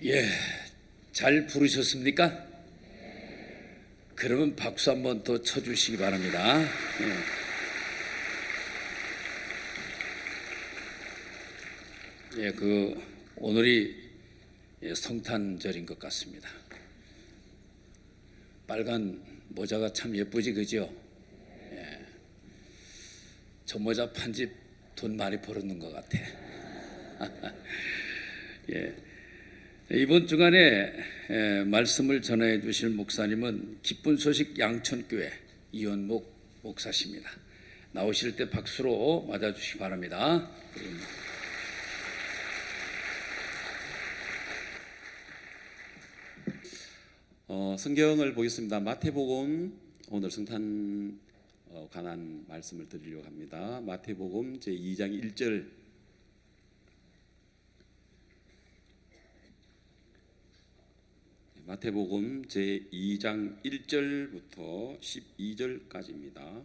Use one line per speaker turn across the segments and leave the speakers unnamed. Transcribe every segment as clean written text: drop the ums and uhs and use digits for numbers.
예, 잘 부르셨습니까? 그러면 박수 한번 더 쳐주시기 바랍니다. 오늘이 성탄절인 것 같습니다. 빨간 모자가 참 예쁘지, 그죠? 저 모자 판집 돈 많이 벌었는 것 같아. 이번 주간에 말씀을 전해 주실 목사님은 기쁜 소식 양천교회 이원목 목사십니다. 나오실 때 박수로 맞아주시기 바랍니다.
성경을 보겠습니다. 마태복음, 오늘 성탄 관한 말씀을 드리려고 합니다. 마태복음 제2장 1절, 마태복음 제2장 1절부터 12절까지입니다.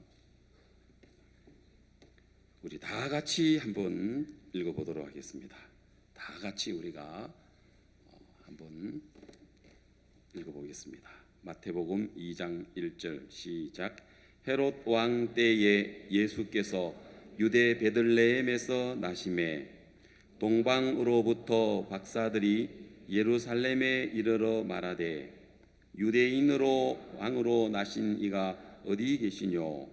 우리 다 같이 한번 읽어보도록 하겠습니다. 다 같이 우리가 한번 읽어보겠습니다. 마태복음 2장 1절 시작. 헤롯 왕 때에 예수께서 유대 베들레헴에서 나심에 동방으로부터 박사들이 예루살렘에 이르러 말하되 유대인으로 왕으로 나신 이가 어디 계시뇨?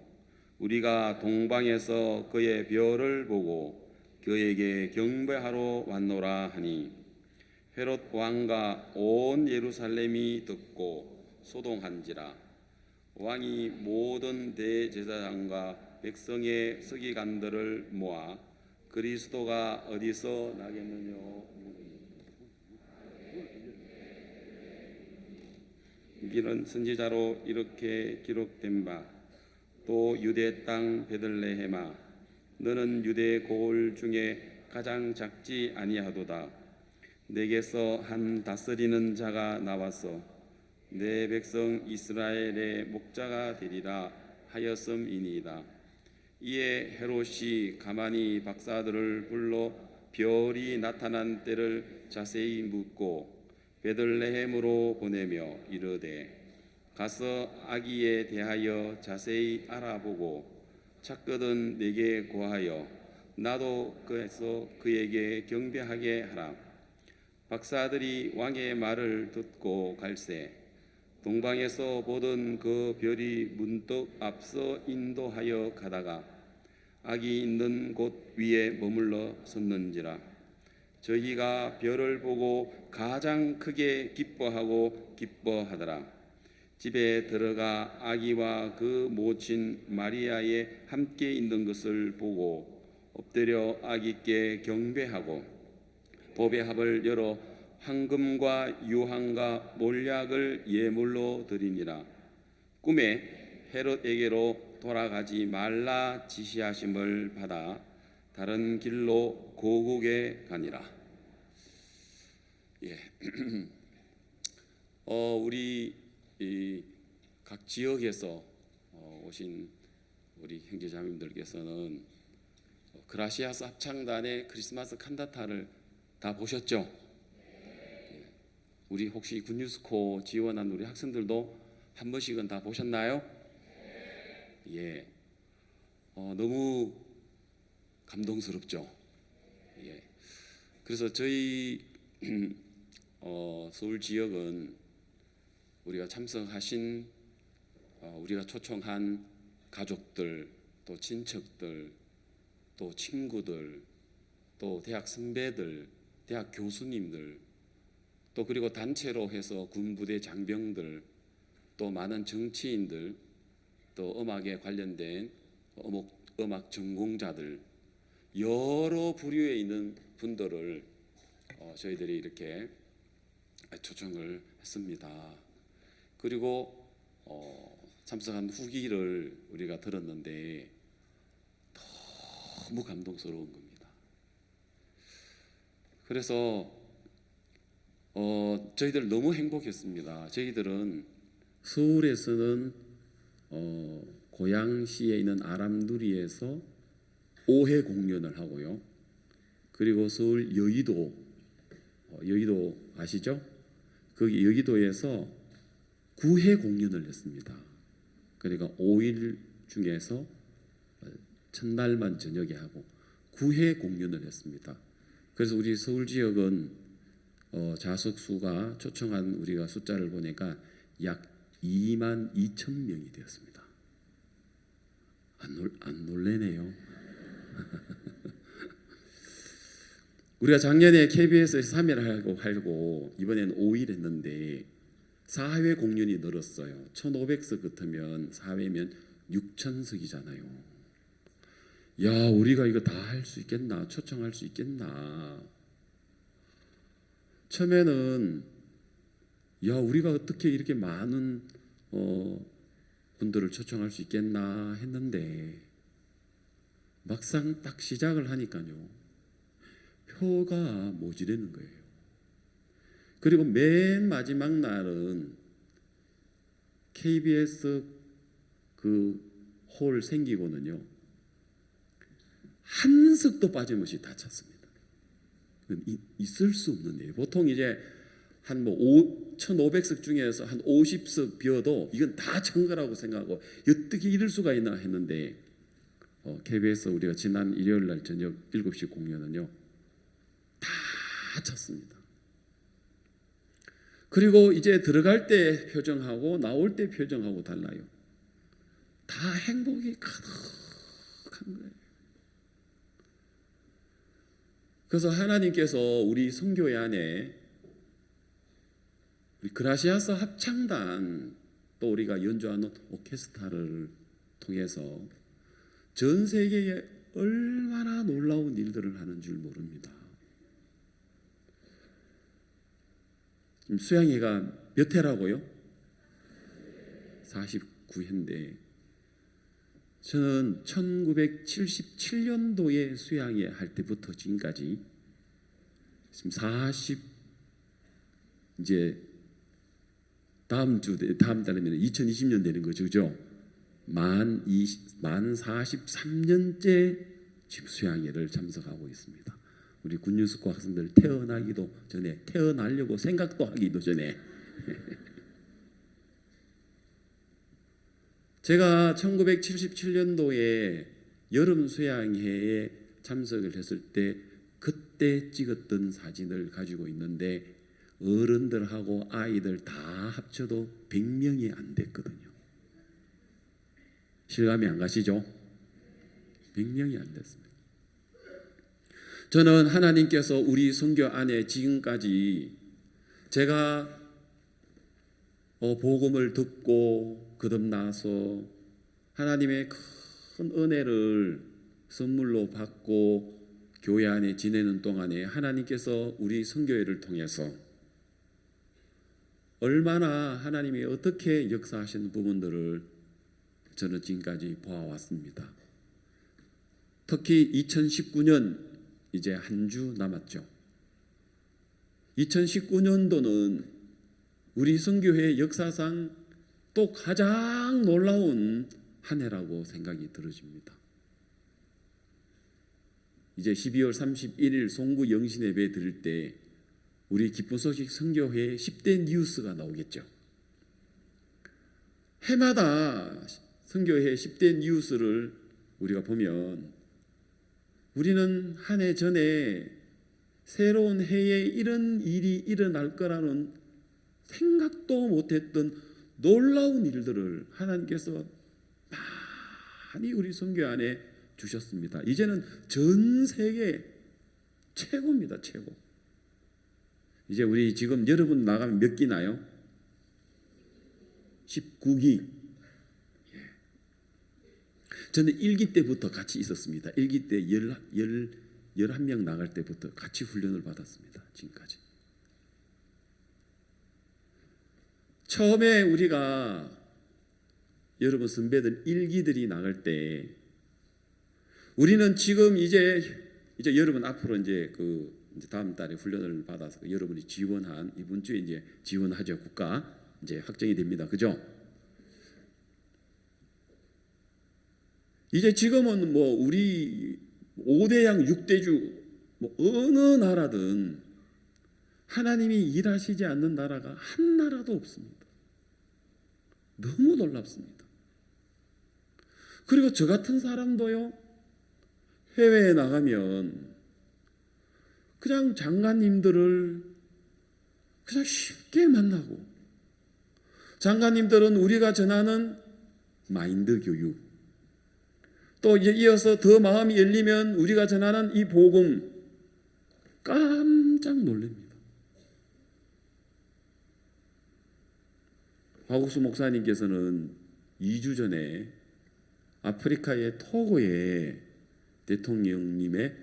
우리가 동방에서 그의 별을 보고 그에게 경배하러 왔노라 하니 헤롯 왕과 온 예루살렘이 듣고 소동한지라. 왕이 모든 대제사장과 백성의 서기관들을 모아 그리스도가 어디서 나겠느냐. 이는 선지자로 이렇게 기록된 바 또 유대 땅 베들레헴아 너는 유대 고을 중에 가장 작지 아니하도다. 내게서 한 다스리는 자가 나와서 내 백성 이스라엘의 목자가 되리라 하였음이니이다. 이에 헤롯이 가만히 박사들을 불러 별이 나타난 때를 자세히 묻고 베들레헴으로 보내며 이르되 가서 아기에 대하여 자세히 알아보고 찾거든 내게 고하여 나도 그에서 그에게 경배하게 하라. 박사들이 왕의 말을 듣고 갈새 동방에서 보던 그 별이 문득 앞서 인도하여 가다가 아기 있는 곳 위에 머물러 섰는지라. 저희가 별을 보고 가장 크게 기뻐하더라. 집에 들어가 아기와 그 모친 마리아에 함께 있는 것을 보고 엎드려 아기께 경배하고 보배합을 열어 황금과 유황과 몰약을 예물로 드리니라. 꿈에 헤롯에게로 돌아가지 말라 지시하심을 받아 다른 길로 고국에 가니라. 우리 각 지역에서 오신 우리 형제자매님들께서는 그라시아스 합창단의 크리스마스 칸타타를 다 보셨죠? 우리 혹시 굿뉴스코 지원한 우리 학생들도 한 번씩은 다 보셨나요? 너무 감동스럽죠? 그래서 저희 서울 지역은 우리가 참석하신 우리가 초청한 가족들, 또 친척들, 또 친구들, 또 대학 선배들, 대학 교수님들, 또 그리고 단체로 해서 군부대 장병들, 또 많은 정치인들, 또 음악에 관련된 음악 전공자들, 여러 부류에 있는 분들을 저희들이 이렇게 초청을 했습니다. 그리고 참석한 후기를 우리가 들었는데 너무 감동스러운 겁니다. 그래서 저희들 너무 행복했습니다. 저희들은 서울에서는 고양시에 있는 아람누리에서 5회 공연을 하고요. 그리고 서울 여의도 여의도 아시죠? 거기 여의도에서 9회 공연을 했습니다. 그러니까 5일 중에서 첫날만 저녁에 하고 9회 공연을 했습니다. 그래서 우리 서울 지역은 좌석 수가 초청한 우리가 숫자를 보니까 약 2만 2천 명이 되었습니다. 안 놀래네요. 우리가 작년에 KBS에서 3일 하고 이번에는 5일 했는데 4회 공연이 늘었어요. 1,500석 같으면 4회면 6,000석이잖아요. 야, 우리가 이거 다 할 수 있겠나? 초청할 수 있겠나? 처음에는 야, 우리가 어떻게 이렇게 많은 분들을 초청할 수 있겠나 했는데 막상 딱 시작을 하니까요. 표가 모자라는 거예요. 그리고 맨 마지막 날은 KBS 그 홀 생기고는요. 한 석도 빠짐없이 다 찼습니다. 있을 수 없는 일이에요. 보통 이제 한 1,500석 중에서 한 50석 비어도 이건 다 찬 거라고 생각하고 어떻게 이럴 수가 있나 했는데 KBS 우리가 지난 일요일 날 저녁 7시 공연은요. 다 찼습니다. 그리고 이제 들어갈 때 표정하고 나올 때 표정하고 달라요. 다 행복이 가득한 거예요. 그래서 하나님께서 우리 선교회 안에 우리 그라시아스 합창단 또 우리가 연주하는 오케스트라를 통해서 전 세계에 얼마나 놀라운 일들을 하는 줄 모릅니다. 지금 수양회가 몇 회라고요? 49회인데 저는 1977년도에 수양회 할 때부터 지금까지 지금 40 이제 다음 달이면 2020년 되는 거죠, 그죠? 만 43년째 지금 수양회를 참석하고 있습니다. 우리 군유스코 학생들 태어나기도 전에 태어나려고 생각도 하기도 전에 제가 1977년도에 여름 수양회에 참석을 했을 때 그때 찍었던 사진을 가지고 있는데 어른들하고 아이들 다 합쳐도 100명이 안 됐거든요. 실감이 안 가시죠? 100명이 안 됐습니다. 저는 하나님께서 우리 선교 안에 지금까지 제가 복음을 듣고 거듭나서 하나님의 큰 은혜를 선물로 받고 교회 안에 지내는 동안에 하나님께서 우리 선교회를 통해서 얼마나 하나님이 어떻게 역사하시는 부분들을 저는 지금까지 보아왔습니다. 특히 2019년 이제 한 주 남았죠. 2019년도는 우리 선교회 역사상 또 가장 놀라운 한 해라고 생각이 들어집니다. 이제 12월 31일 송구 영신 예배 드릴 때 우리 기쁜 소식 선교회 10대 뉴스가 나오겠죠. 해마다 선교회 10대 뉴스를 우리가 보면 우리는 한 해 전에 새로운 해에 이런 일이 일어날 거라는 생각도 못했던 놀라운 일들을 하나님께서 많이 우리 선교 안에 주셨습니다. 이제는 전 세계 최고입니다. 최고. 이제 우리 지금 여러분 나가면 몇 기나요? 19기. 저는 1기 때부터 같이 있었습니다. 1기 때 11명 나갈 때부터 같이 훈련을 받았습니다. 지금까지. 처음에 우리가 여러분 선배들 1기들이 나갈 때 우리는 지금 이제 여러분 앞으로 이제 이제 다음 달에 훈련을 받아서 여러분이 지원한 이번 주에 이제 지원하죠. 국가 이제 확정이 됩니다. 그죠? 이제 지금은 뭐 우리 5대양 6대주 뭐 어느 나라든 하나님이 일하시지 않는 나라가 한 나라도 없습니다. 너무 놀랍습니다. 그리고 저 같은 사람도요, 해외에 나가면 그냥 장관님들을 그냥 쉽게 만나고, 장관님들은 우리가 전하는 마인드 교육, 또 이어서 더 마음이 열리면 우리가 전하는 이 복음 깜짝 놀랍니다. 화국수 목사님께서는 2주 전에 아프리카의 토고에 대통령님의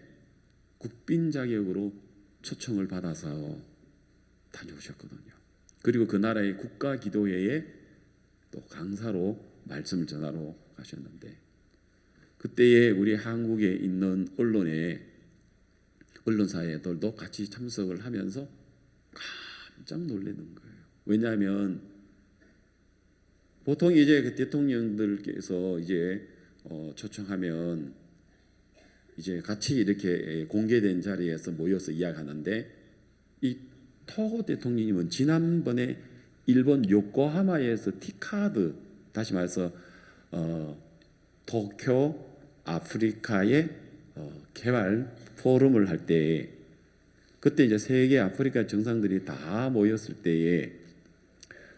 국빈 자격으로 초청을 받아서 다녀오셨거든요. 그리고 그 나라의 국가기도회에 또 강사로 말씀을 전하러 가셨는데, 그때에 우리 한국에 있는 언론사들도 같이 참석을 하면서 깜짝 놀라는 거예요. 왜냐하면 보통 이제 그 대통령들께서 이제 초청하면 이제 같이 이렇게 공개된 자리에서 모여서 이야기하는데, 이 토고 대통령님은 지난번에 일본 요코하마에서 티카드, 다시 말해서 도쿄 아프리카의 개발 포럼을 할 때, 그때 이제 세계 아프리카 정상들이 다 모였을 때에,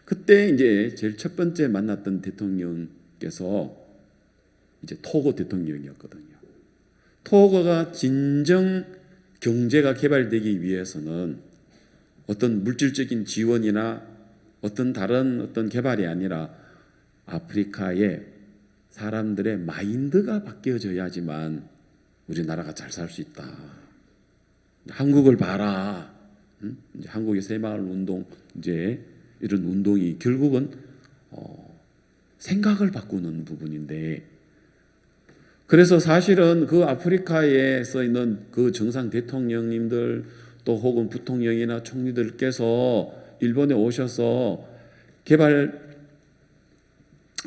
그때 이제 제일 첫 번째 만났던 대통령께서 이제 토고 대통령이었거든요. 토고가 진정 경제가 개발되기 위해서는 어떤 물질적인 지원이나 어떤 다른 어떤 개발이 아니라 아프리카의 사람들의 마인드가 바뀌어져야지만 우리나라가 잘 살 수 있다. 한국을 봐라. 이제 한국의 새마을 운동, 이제 이런 운동이 결국은 생각을 바꾸는 부분인데, 그래서 사실은 그 아프리카에서 있는 그 정상 대통령님들 또 혹은 부통령이나 총리들께서 일본에 오셔서 개발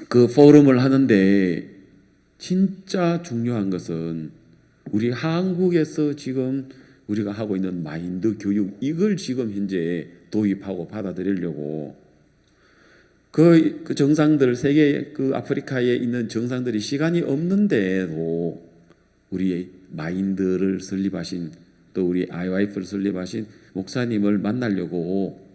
그 포럼을 하는데, 진짜 중요한 것은 우리 한국에서 지금 우리가 하고 있는 마인드 교육, 이걸 지금 현재 도입하고 받아들이려고 그 정상들, 세계 그 아프리카에 있는 정상들이 시간이 없는데도 우리의 마인드를 설립하신, 또 우리 IYF를 설립하신 목사님을 만나려고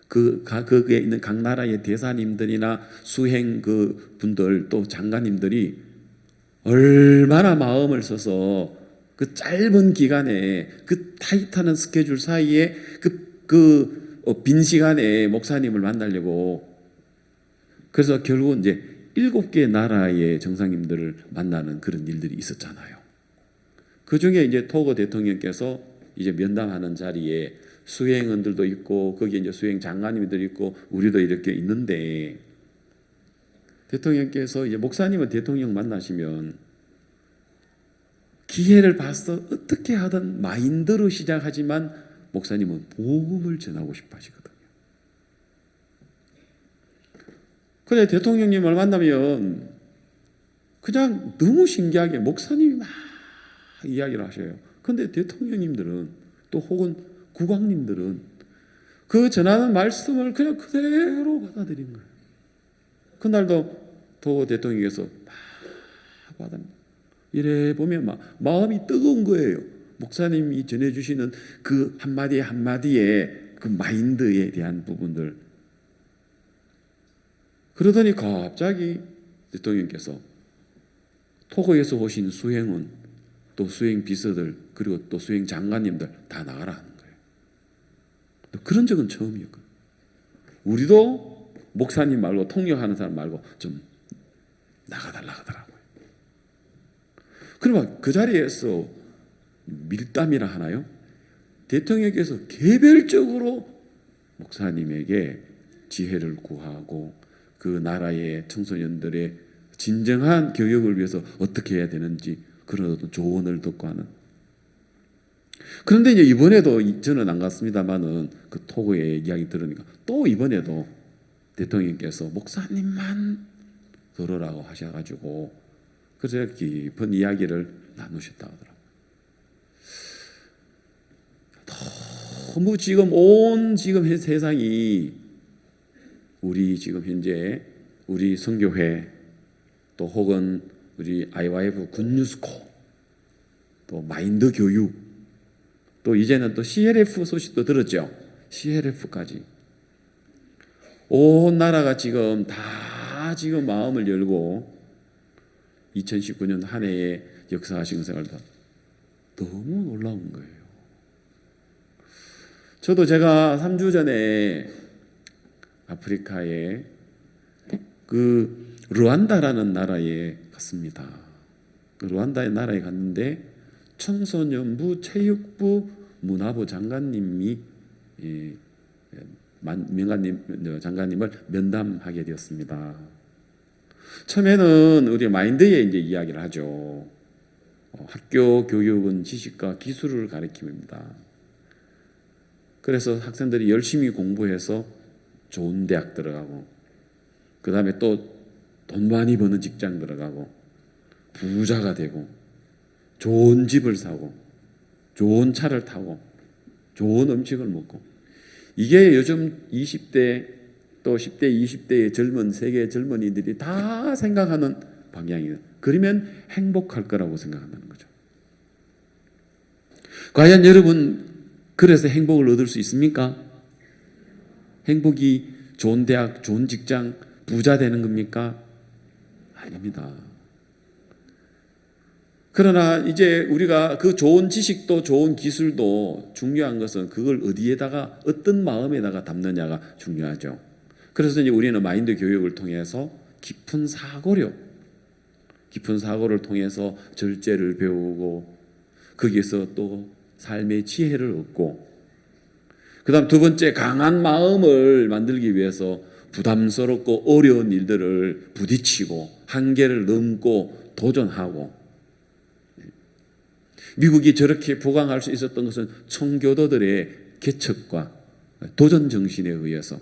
거기에 있는 각 나라의 대사님들이나 수행 그 분들, 또 장관님들이 얼마나 마음을 써서 그 짧은 기간에, 그 타이트한 스케줄 사이에 빈 시간에 목사님을 만나려고, 그래서 결국은 이제 7개 나라의 정상님들을 만나는 그런 일들이 있었잖아요. 그 중에 이제 토고 대통령께서 이제 면담하는 자리에 수행원들도 있고, 거기에 이제 수행 장관님들 있고, 우리도 이렇게 있는데, 대통령께서 이제 목사님은 대통령 만나시면 기회를 봐서 어떻게 하든 마인드로 시작하지만 목사님은 복음을 전하고 싶어 하시거든요. 근데 대통령님을 만나면 그냥 너무 신기하게 목사님이 막 이야기를 하셔요. 근데 대통령님들은 또 혹은 국왕님들은 그 전하는 말씀을 그냥 그대로 받아들인 거예요. 그날도 도 대통령께서 막 받아, 이래 보면 막 마음이 뜨거운 거예요. 목사님이 전해주시는 그 한마디 한마디에 그 마인드에 대한 부분들. 그러더니 갑자기 대통령께서 토고에서 오신 수행원, 또 수행 비서들, 그리고 또 수행 장관님들 다 나가라 하는 거예요. 그런 적은 처음이었거든요. 우리도 목사님 말고, 통역하는 사람 말고 좀 나가달라 하더라고요. 그러면 그 자리에서 밀담이라 하나요? 대통령께서 개별적으로 목사님에게 지혜를 구하고 그 나라의 청소년들의 진정한 교육을 위해서 어떻게 해야 되는지 그런 어떤 조언을 듣고 하는. 그런데 이제 이번에도 저는 안 갔습니다만은 그 토고의 이야기 들으니까 또 이번에도 대통령께서 목사님만 들으라고 하셔가지고 그래서 깊은 이야기를 나누셨다고 하더라고요. 너무 지금 온 지금 세상이 우리 지금 현재 우리 선교회 또 혹은 우리 IYF 굿뉴스코 또 마인드 교육 또 이제는 또 CLF 소식도 들었죠. CLF까지 온 나라가 지금 다 지금 마음을 열고 2019년 한 해의 역사와 신성을 다 너무 놀라운 거예요. 저도 제가 3주 전에 아프리카에 그 르완다라는 나라에 갔습니다. 그 르완다의 나라에 갔는데 청소년부, 체육부, 문화부 장관님이 장관님을 면담하게 되었습니다. 처음에는 우리 마인드에 이제 이야기를 하죠. 학교 교육은 지식과 기술을 가르칩니다. 그래서 학생들이 열심히 공부해서 좋은 대학 들어가고 그 다음에 또 돈 많이 버는 직장 들어가고 부자가 되고 좋은 집을 사고 좋은 차를 타고 좋은 음식을 먹고 이게 요즘 20대 또 10대 20대의 젊은 세계 젊은이들이 다 생각하는 방향이에요. 그러면 행복할 거라고 생각한다는 거죠. 과연 여러분 그래서 행복을 얻을 수 있습니까? 행복이 좋은 대학, 좋은 직장, 부자 되는 겁니까? 아닙니다. 그러나 이제 우리가 그 좋은 지식도 좋은 기술도 중요한 것은 그걸 어디에다가 어떤 마음에다가 담느냐가 중요하죠. 그래서 이제 우리는 마인드 교육을 통해서 깊은 사고를 통해서 절제를 배우고 거기에서 또 삶의 지혜를 얻고 그다음 두 번째 강한 마음을 만들기 위해서 부담스럽고 어려운 일들을 부딪히고 한계를 넘고 도전하고 미국이 저렇게 보강할 수 있었던 것은 청교도들의 개척과 도전 정신에 의해서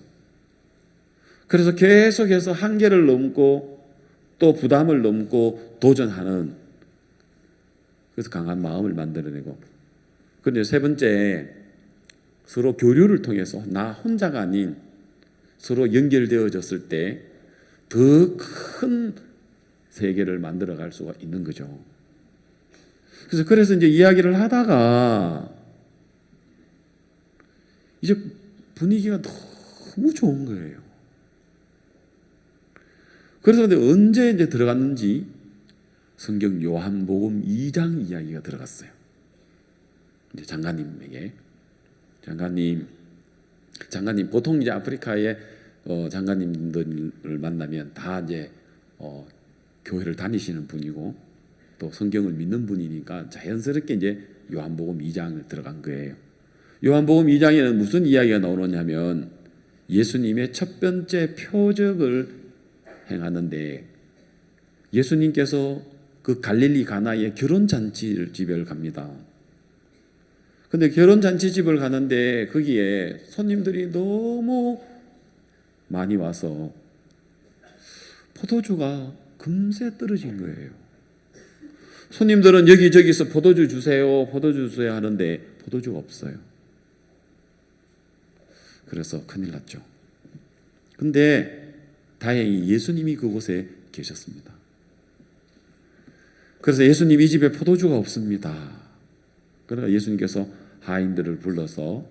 그래서 계속해서 한계를 넘고 또 부담을 넘고 도전하는 그래서 강한 마음을 만들어내고 그런데 세 번째 서로 교류를 통해서 나 혼자가 아닌 서로 연결되어졌을 때 더 큰 세계를 만들어갈 수가 있는 거죠. 그래서 이제 이야기를 하다가 이제 분위기가 너무 좋은 거예요. 그래서 근데 언제 이제 들어갔는지 성경 요한복음 2장 이야기가 들어갔어요. 이제 장관님에게 장관님 보통 이제 아프리카에 장관님들을 만나면 다 이제 교회를 다니시는 분이고 또 성경을 믿는 분이니까 자연스럽게 이제 요한복음 2장을 들어간 거예요. 요한복음 2장에는 무슨 이야기가 나오느냐면 예수님의 첫 번째 표적을 행하는데 예수님께서 그 갈릴리 가나의 결혼잔치집을 갑니다. 근데 결혼잔치집을 가는데 거기에 손님들이 너무 많이 와서 포도주가 금세 떨어진 거예요. 손님들은 여기저기서 포도주 주세요 하는데 포도주가 없어요. 그래서 큰일 났죠. 근데 다행히 예수님이 그곳에 계셨습니다. 그래서 예수님 이 집에 포도주가 없습니다. 그러니까 예수님께서 하인들을 불러서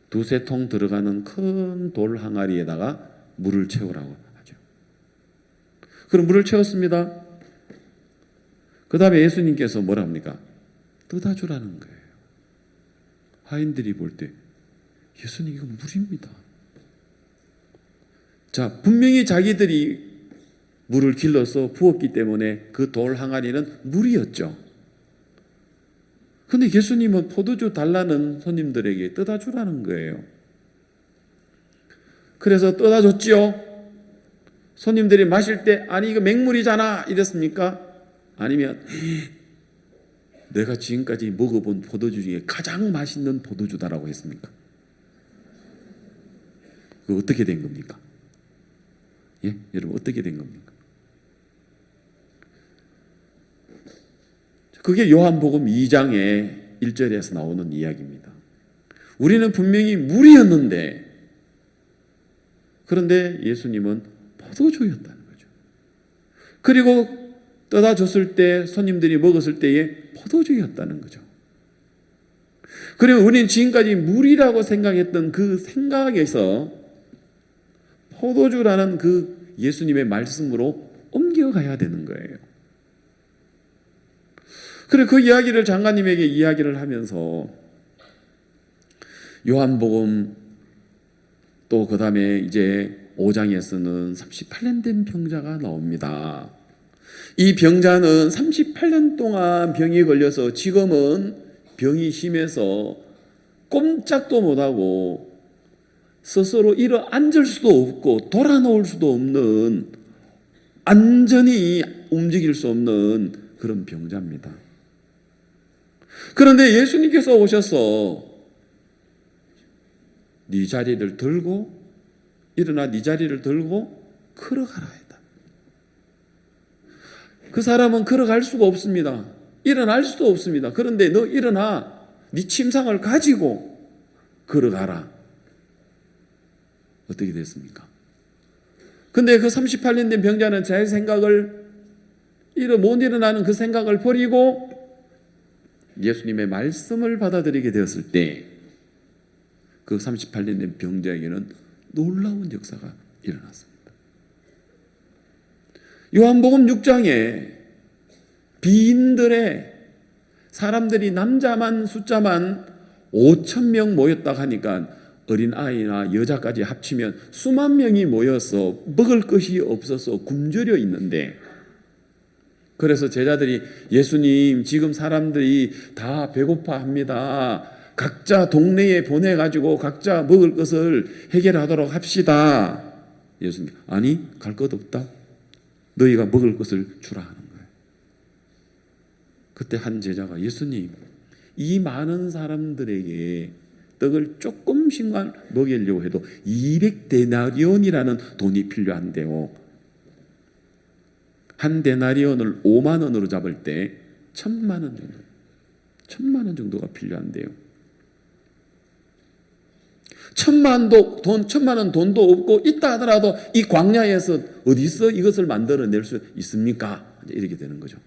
두세 통 들어가는 큰 돌 항아리에다가 물을 채우라고 하죠. 그럼 물을 채웠습니다. 그 다음에 예수님께서 뭐라 합니까? 떠다 주라는 거예요. 하인들이 볼 때 예수님 이거 물입니다. 자, 분명히 자기들이 물을 길러서 부었기 때문에 그 돌 항아리는 물이었죠. 근데 예수님은 포도주 달라는 손님들에게 떠다 주라는 거예요. 그래서 떠다 줬지요. 손님들이 마실 때 아니 이거 맹물이잖아 이랬습니까? 아니면 내가 지금까지 먹어본 포도주 중에 가장 맛있는 포도주다라고 했습니까? 그 어떻게 된 겁니까? 예? 여러분 어떻게 된 겁니까? 그게 요한복음 2장의 1절에서 나오는 이야기입니다. 우리는 분명히 물이었는데, 그런데 예수님은 포도주였다는 거죠. 그리고 떠다 줬을 때, 손님들이 먹었을 때에 포도주였다는 거죠. 그리고 우리는 지금까지 물이라고 생각했던 그 생각에서 포도주라는 그 예수님의 말씀으로 옮겨가야 되는 거예요. 그리고 그 이야기를 장관님에게 이야기를 하면서 요한복음 또 그 다음에 이제 5장에서는 38년 된 병자가 나옵니다. 이 병자는 38년 동안 병이 걸려서 지금은 병이 심해서 꼼짝도 못하고 스스로 일어 앉을 수도 없고 돌아 놓을 수도 없는, 완전히 움직일 수 없는 그런 병자입니다. 그런데 예수님께서 오셔서 네 자리를 들고 일어나 네 자리를 들고 걸어가라 했다. 그 사람은 걸어갈 수가 없습니다. 일어날 수도 없습니다. 그런데 너 일어나 네 침상을 가지고 걸어가라. 어떻게 됐습니까? 근데 그 38년 된 병자는 제 생각을 못 일어나는 그 생각을 버리고 예수님의 말씀을 받아들이게 되었을 때 그 38년 된 병자에게는 놀라운 역사가 일어났습니다. 요한복음 6장에 비인들의 사람들이 남자만 숫자만 5,000명 모였다 하니까 어린아이나 여자까지 합치면 수만 명이 모여서 먹을 것이 없어서 굶주려 있는데, 그래서 제자들이 예수님 지금 사람들이 다 배고파합니다. 각자 동네에 보내가지고 각자 먹을 것을 해결하도록 합시다. 예수님 아니 갈 것 없다. 너희가 먹을 것을 주라 하는 거예요. 그때 한 제자가 예수님 이 많은 사람들에게 떡을 조금씩만 먹이려고 해도 200데나리온이라는 돈이 필요한데요. 한 데나리온을 5만 원으로 잡을 때 1,000만 원 정도, 1,000만 원 정도가 필요한데요. 1,000만 원 돈도 없고 있다 하더라도 이 광야에서 어디서 이것을 만들어낼 수 있습니까? 이렇게 되는 거죠.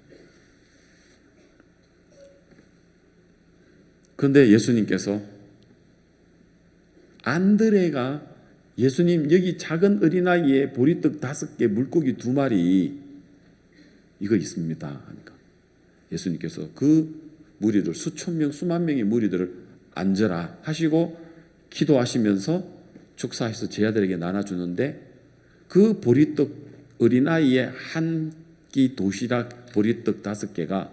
그런데 예수님께서 안드레가 예수님 여기 작은 어린아이에 보리떡 5개 물고기 2마리 이거 있습니다 하니까 예수님께서 그 무리들 수천 명 수만 명의 무리들을 앉으라 하시고 기도하시면서 축사해서 제자들에게 나눠주는데, 그 보리떡 어린아이의 한 끼 도시락 보리떡 5개가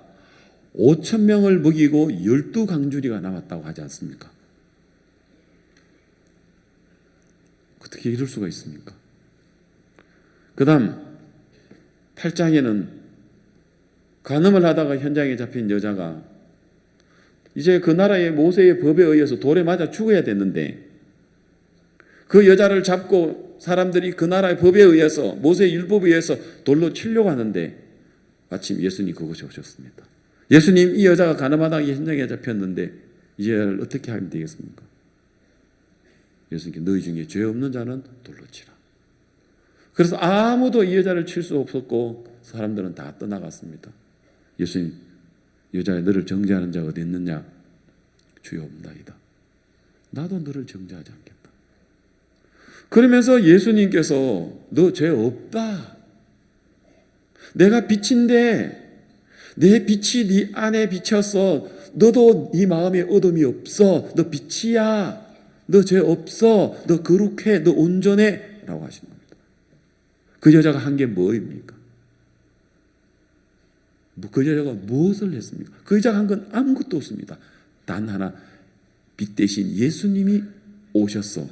5,000명을 먹이고 12강주리가 남았다고 하지 않습니까? 어떻게 이럴 수가 있습니까? 그 다음 8장에는 간음을 하다가 현장에 잡힌 여자가 이제 그 나라의 모세의 법에 의해서 돌에 맞아 죽어야 됐는데, 그 여자를 잡고 사람들이 그 나라의 법에 의해서 모세의 율법에 의해서 돌로 치려고 하는데 마침 예수님 그곳에 오셨습니다. 예수님 이 여자가 간음하다가 현장에 잡혔는데 이 여자를 어떻게 하면 되겠습니까? 예수님께 너희 중에 죄 없는 자는 돌로 치라. 그래서 아무도 이 여자를 칠 수 없었고 사람들은 다 떠나갔습니다. 예수님 여자야 너를 정죄하는 자가 어디 있느냐? 주여 없나이다. 나도 너를 정죄하지 않겠다. 그러면서 예수님께서 너 죄 없다. 내가 빛인데 내 빛이 네 안에 비쳤어. 너도 네 마음에 어둠이 없어. 너 빛이야. 너 죄 없어. 너 거룩해. 너 온전해. 라고 하신 겁니다. 그 여자가 한 게 뭐입니까? 그 여자가 무엇을 했습니까? 그 여자가 한 건 아무것도 없습니다. 단 하나, 빛 대신 예수님이 오셔서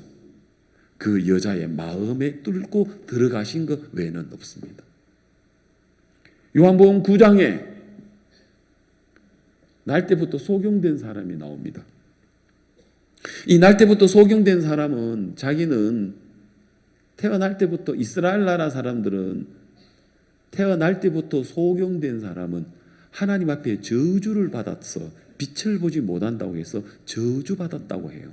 그 여자의 마음에 뚫고 들어가신 것 외에는 없습니다. 요한복음 9장에 날 때부터 소경된 사람이 나옵니다. 이 날 때부터 소경된 사람은 자기는 태어날 때부터 이스라엘 나라 사람들은 태어날 때부터 소경된 사람은 하나님 앞에 저주를 받아서 빛을 보지 못한다고 해서 저주받았다고 해요.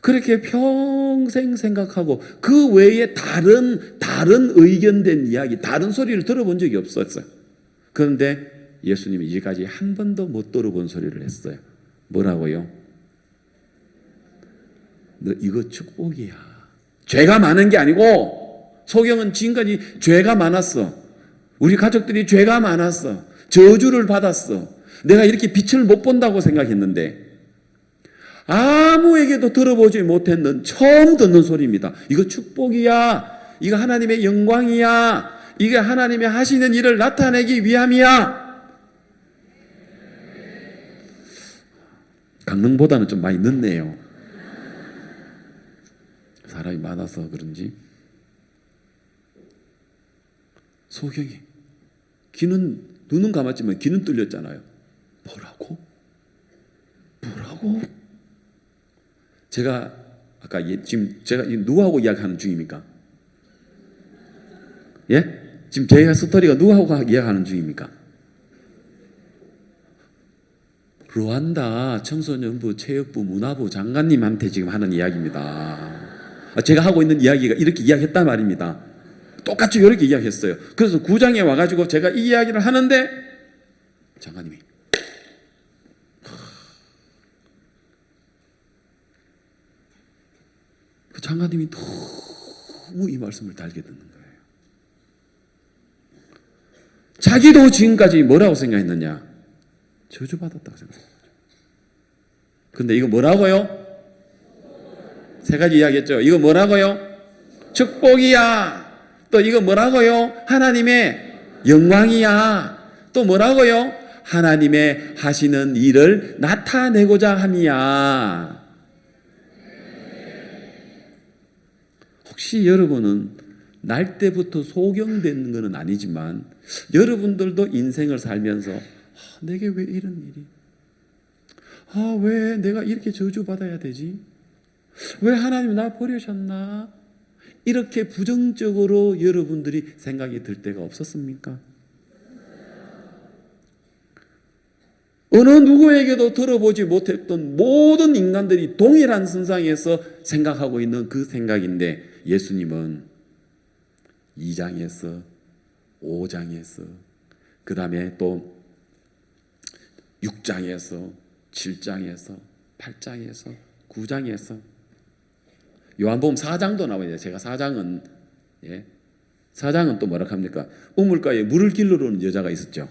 그렇게 평생 생각하고 그 외에 다른 의견된 이야기, 다른 소리를 들어본 적이 없었어요. 그런데 예수님이 이제까지 한 번도 못 들어본 소리를 했어요. 뭐라고요? 너 이거 축복이야. 죄가 많은 게 아니고, 소경은 지금까지 죄가 많았어. 우리 가족들이 죄가 많았어. 저주를 받았어. 내가 이렇게 빛을 못 본다고 생각했는데 아무에게도 들어보지 못했는 처음 듣는 소리입니다. 이거 축복이야. 이거 하나님의 영광이야. 이게 하나님이 하시는 일을 나타내기 위함이야. 강릉보다는 좀 많이 늦네요. 사람이 많아서 그런지. 소경이 눈은 감았지만 귀는 뚫렸잖아요. 뭐라고? 제가 아까 지금 제가 누구하고 이야기하는 중입니까? 예? 지금 제가 스토리가 누구하고 이야기하는 중입니까? 루안다 청소년부, 체육부, 문화부 장관님한테 지금 하는 이야기입니다. 제가 하고 있는 이야기가 이렇게 이야기했단 말입니다. 똑같이 이렇게 이야기했어요. 그래서 구장에 와가지고 제가 이 이야기를 하는데 장관님이 그 장관님이 너무 이 말씀을 달게 듣는 거예요. 자기도 지금까지 뭐라고 생각했느냐? 저주받았다고 생각했어요. 근데 이거 뭐라고요? 세 가지 이야기했죠. 이거 뭐라고요? 축복이야. 또 이거 뭐라고요? 하나님의 영광이야. 또 뭐라고요? 하나님의 하시는 일을 나타내고자 함이야. 혹시 여러분은 날 때부터 소경된 것은 아니지만 여러분들도 인생을 살면서 내게 왜 이런 일이? 왜 내가 이렇게 저주받아야 되지? 왜 하나님 나 버리셨나? 이렇게 부정적으로 여러분들이 생각이 들 때가 없었습니까? 어느 누구에게도 들어보지 못했던 모든 인간들이 동일한 선상에서 생각하고 있는 그 생각인데 예수님은 2장에서 5장에서 그 다음에 또 6장에서 7장에서 8장에서 9장에서 요한복음 4장도 나와요. 제가 4장은 또 뭐라 합니까? 우물가에 물을 길러오는 여자가 있었죠.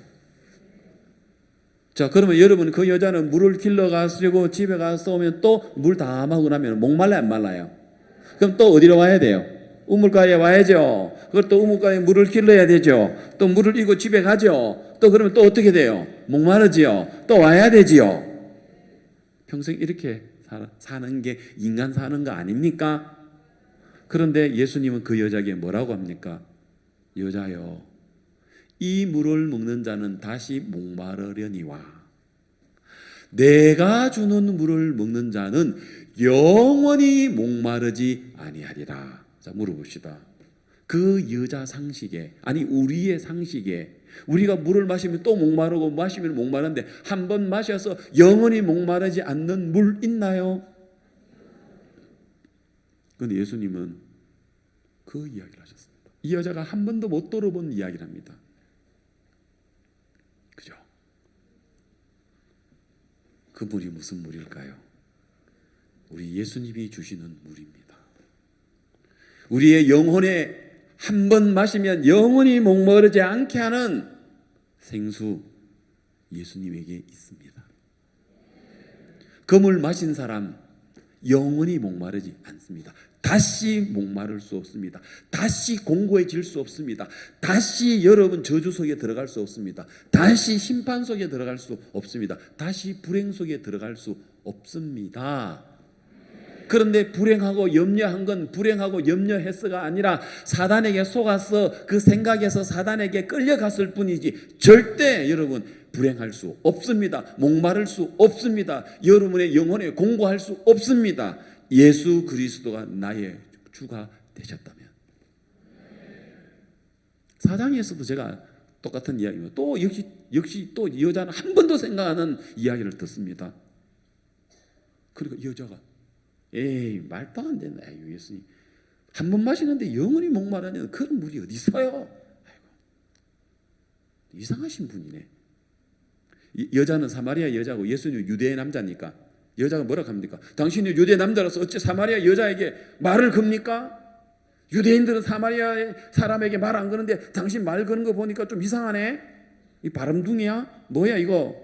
자, 그러면 여러분 그 여자는 물을 길러 가지고 집에 가서 오면 또 물 다 마고 나면 목말라요, 안 말라요? 그럼 또 어디로 와야 돼요? 우물가에 와야죠. 그것도 우물가에 물을 길러야 되죠. 또 물을 이고 집에 가죠. 또 그러면 또 어떻게 돼요? 목마르지요. 또 와야 되지요. 평생 이렇게 사는 게 인간 사는 거 아닙니까? 그런데 예수님은 그 여자에게 뭐라고 합니까? 여자여, 이 물을 먹는 자는 다시 목마르려니와 내가 주는 물을 먹는 자는 영원히 목마르지 아니하리라. 자, 물어봅시다. 그 여자 상식에, 아니 우리의 상식에 우리가 물을 마시면 또 목마르고 마시면 목마른데 한 번 마셔서 영원히 목마르지 않는 물 있나요? 그런데 예수님은 그 이야기를 하셨습니다. 이 여자가 한 번도 못 들어본 이야기를 합니다. 그죠? 그 물이 무슨 물일까요? 우리 예수님이 주시는 물입니다. 우리의 영혼에 한 번 마시면 영원히 목마르지 않게 하는 생수 예수님에게 있습니다. 그 물 마신 사람 영원히 목마르지 않습니다. 다시 목마를 수 없습니다. 다시 공고해질 수 없습니다. 다시 여러분 저주 속에 들어갈 수 없습니다. 다시 심판 속에 들어갈 수 없습니다. 다시 불행 속에 들어갈 수 없습니다. 그런데 불행하고 염려한 건 불행하고 염려했어가 아니라 사단에게 속아서 그 생각에서 사단에게 끌려갔을 뿐이지 절대 여러분 불행할 수 없습니다. 목마를 수 없습니다. 여러분의 영혼에 공고할 수 없습니다. 예수 그리스도가 나의 주가 되셨다면. 사장에서도 제가 똑같은 이야기입니다. 또 역시 또 여자는 한 번도 생각하는 이야기를 듣습니다. 그러니까 여자가 에이, 말도 안 되네. 예수님 한 번 마시는데 영원히 목마르는 그런 물이 어디 있어요? 아이고, 이상하신 분이네. 여자는 사마리아 여자고 예수님은 유대의 남자니까 여자가 뭐라고 합니까? 당신이 유대 남자로서 어째 사마리아 여자에게 말을 겁니까? 유대인들은 사마리아 사람에게 말 안 거는데 당신 말 거는 거 보니까 좀 이상하네. 이 바람둥이야? 뭐야 이거?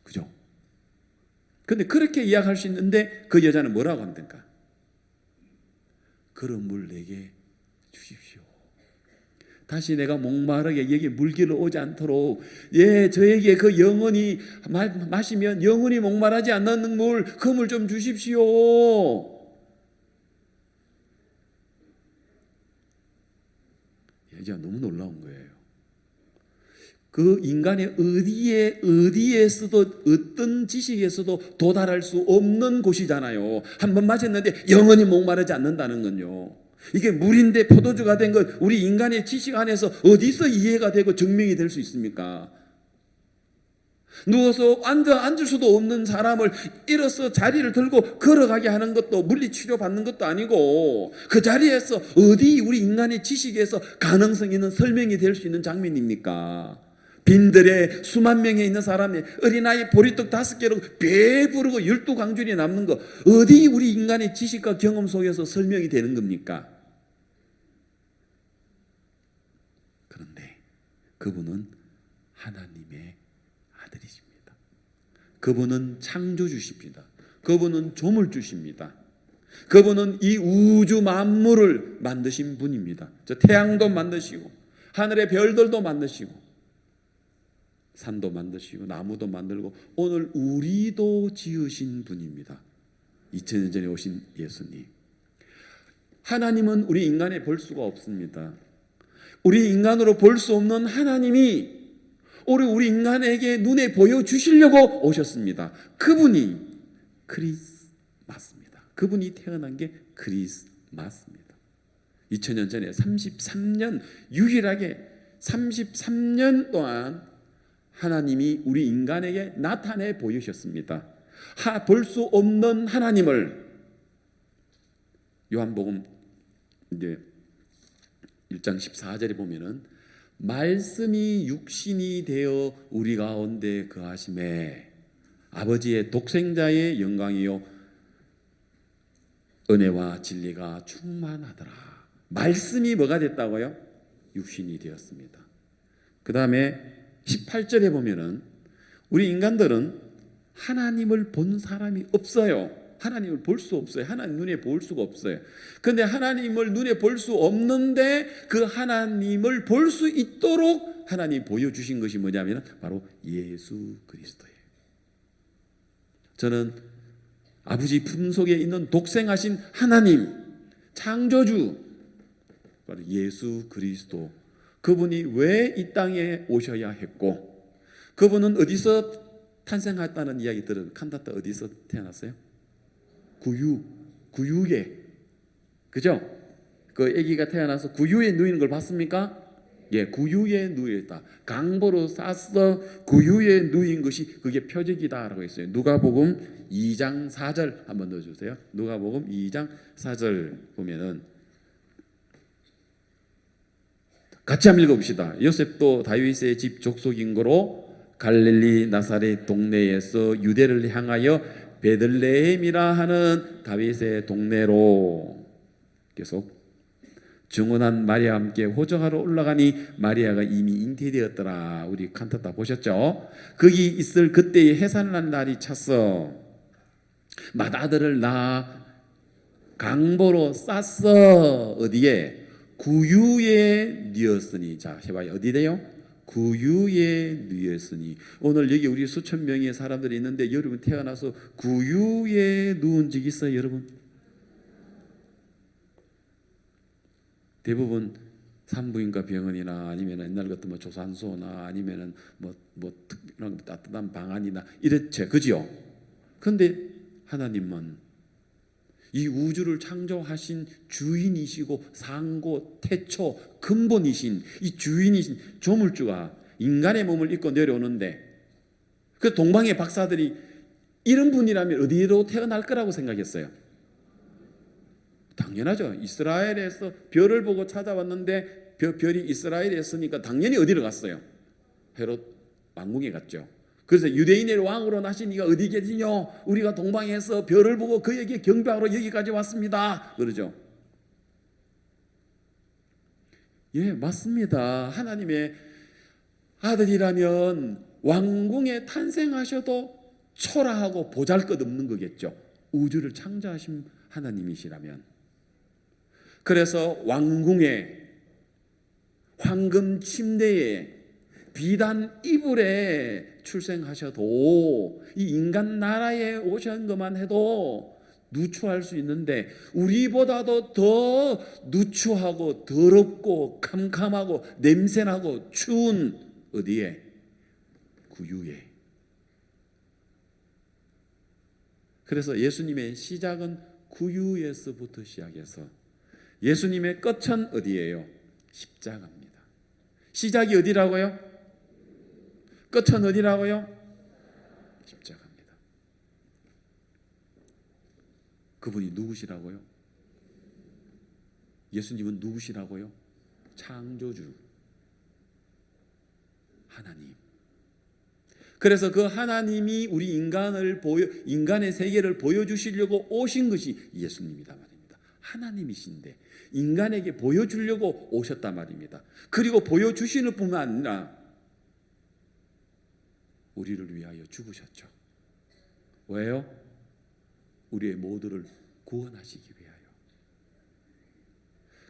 그죠? 근데 그렇게 이야기할 수 있는데 그 여자는 뭐라고 합니까? 그런 물 내게 주십시오. 다시 내가 목마르게 여기 물기를 오지 않도록 저에게 그 영원히 마시면 영원히 목마르지 않는 물, 그 물 좀 주십시오. 여자가 너무 놀라운 거예요. 그 인간의 어디에서도 어떤 지식에서도 도달할 수 없는 곳이잖아요. 한번 마셨는데 영원히 목마르지 않는다는 건요. 이게 물인데 포도주가 된 건 우리 인간의 지식 안에서 어디서 이해가 되고 증명이 될 수 있습니까? 누워서 앉을 수도 없는 사람을 일어서 자리를 들고 걸어가게 하는 것도 물리치료 받는 것도 아니고 그 자리에서 어디 우리 인간의 지식에서 가능성 있는 설명이 될 수 있는 장면입니까? 빈들에 수만 명에 있는 사람이 어린아이 보리떡 5개로 배부르고 12강줄이 남는 거 어디 우리 인간의 지식과 경험 속에서 설명이 되는 겁니까? 그런데 그분은 하나님의 아들이십니다. 그분은 창조주십니다. 그분은 조물주십니다. 그분은 이 우주 만물을 만드신 분입니다. 저 태양도 만드시고 하늘의 별들도 만드시고 산도 만드시고 나무도 만들고 오늘 우리도 지으신 분입니다. 2000년 전에 오신 예수님. 하나님은 우리 인간에 볼 수가 없습니다. 우리 인간으로 볼 수 없는 하나님이 우리 인간에게 눈에 보여주시려고 오셨습니다. 그분이 그리스마스입니다. 그분이 태어난 게 그리스마스입니다. 2000년 전에 33년 유일하게 33년 동안 하나님이 우리 인간에게 나타내 보이셨습니다. 볼 수 없는 하나님을 요한복음 이제 1장 14절에 보면은 말씀이 육신이 되어 우리 가운데 거하심에 아버지의 독생자의 영광이요 은혜와 진리가 충만하더라. 말씀이 뭐가 됐다고요? 육신이 되었습니다. 그 다음에 18절에 보면은 우리 인간들은 하나님을 본 사람이 없어요. 하나님을 볼 수 없어요. 하나님 눈에 볼 수가 없어요. 그런데 하나님을 눈에 볼 수 없는데 그 하나님을 볼 수 있도록 하나님이 보여주신 것이 뭐냐면 바로 예수 그리스도예요. 저는 아버지 품속에 있는 독생하신 하나님 창조주 바로 예수 그리스도 그분이 왜 이 땅에 오셔야 했고 그분은 어디서 탄생했다는 이야기 들은 칸타타 어디서 태어났어요? 구유에 그죠? 그 아기가 태어나서 구유에 누이는 걸 봤습니까? 예, 구유에 누였다. 강보로 싸서 구유에 누인 것이 그게 표적이다라고 했어요. 누가복음 2장 4절 한번 넣어주세요. 누가복음 2장 4절 보면은 같이 한번 읽어봅시다. 요셉도 다윗의 집 족속인 거로 갈릴리 나사렛 동네에서 유대를 향하여 베들레헴이라 하는 다윗의 동네로 계속 증언한 마리아와 함께 호적하러 올라가니 마리아가 이미 잉태되었더라. 우리 칸타타 보셨죠? 거기 있을 그때의 해산난 날이 찼어. 맏아들을 낳아 강보로 쌌어. 어디에? 구유에 누웠으니. 자, 해봐요. 어디 돼요? 구유에 누웠으니. 오늘 여기 우리 수천 명의 사람들이 있는데 여러분 태어나서 구유에 누운 적 있어요, 여러분? 대부분 산부인과 병원이나 아니면 옛날 같은 뭐 조산소나 아니면은 뭐 특별한 따뜻한 방안이나 이렇죠, 그죠? 그런데 하나님은 이 우주를 창조하신 주인이시고 상고 태초 근본이신 이 주인이신 조물주가 인간의 몸을 입고 내려오는데 그 동방의 박사들이 이런 분이라면 어디로 태어날 거라고 생각했어요? 당연하죠. 이스라엘에서 별을 보고 찾아왔는데 별이 이스라엘에 있으니까 당연히 어디로 갔어요? 헤롯 왕궁에 갔죠. 그래서 유대인의 왕으로 나신 이가 어디 계시뇨? 우리가 동방에서 별을 보고 그에게 경배하러 여기까지 왔습니다. 그러죠. 예, 맞습니다. 하나님의 아들이라면 왕궁에 탄생하셔도 초라하고 보잘것없는 거겠죠. 우주를 창조하신 하나님이시라면. 그래서 왕궁에, 황금 침대에, 비단 이불에 출생하셔도 이 인간 나라에 오신 것만 해도 누추할 수 있는데 우리보다도 더 누추하고 더럽고 캄캄하고 냄새나고 추운 어디에? 구유에. 그래서 예수님의 시작은 구유에서부터 시작해서 예수님의 끝은 어디예요? 십자가입니다. 시작이 어디라고요? 끝은 어디라고요? 십자가입니다. 그분이 누구시라고요? 예수님은 누구시라고요? 창조주 하나님. 그래서 그 하나님이 우리 인간의 세계를 보여주시려고 오신 것이 예수님이다 말입니다. 하나님이신데 인간에게 보여주려고 오셨단 말입니다. 그리고 보여주시는 뿐만 아니라 우리를 위하여 죽으셨죠. 왜요? 우리의 모두를 구원하시기 위하여.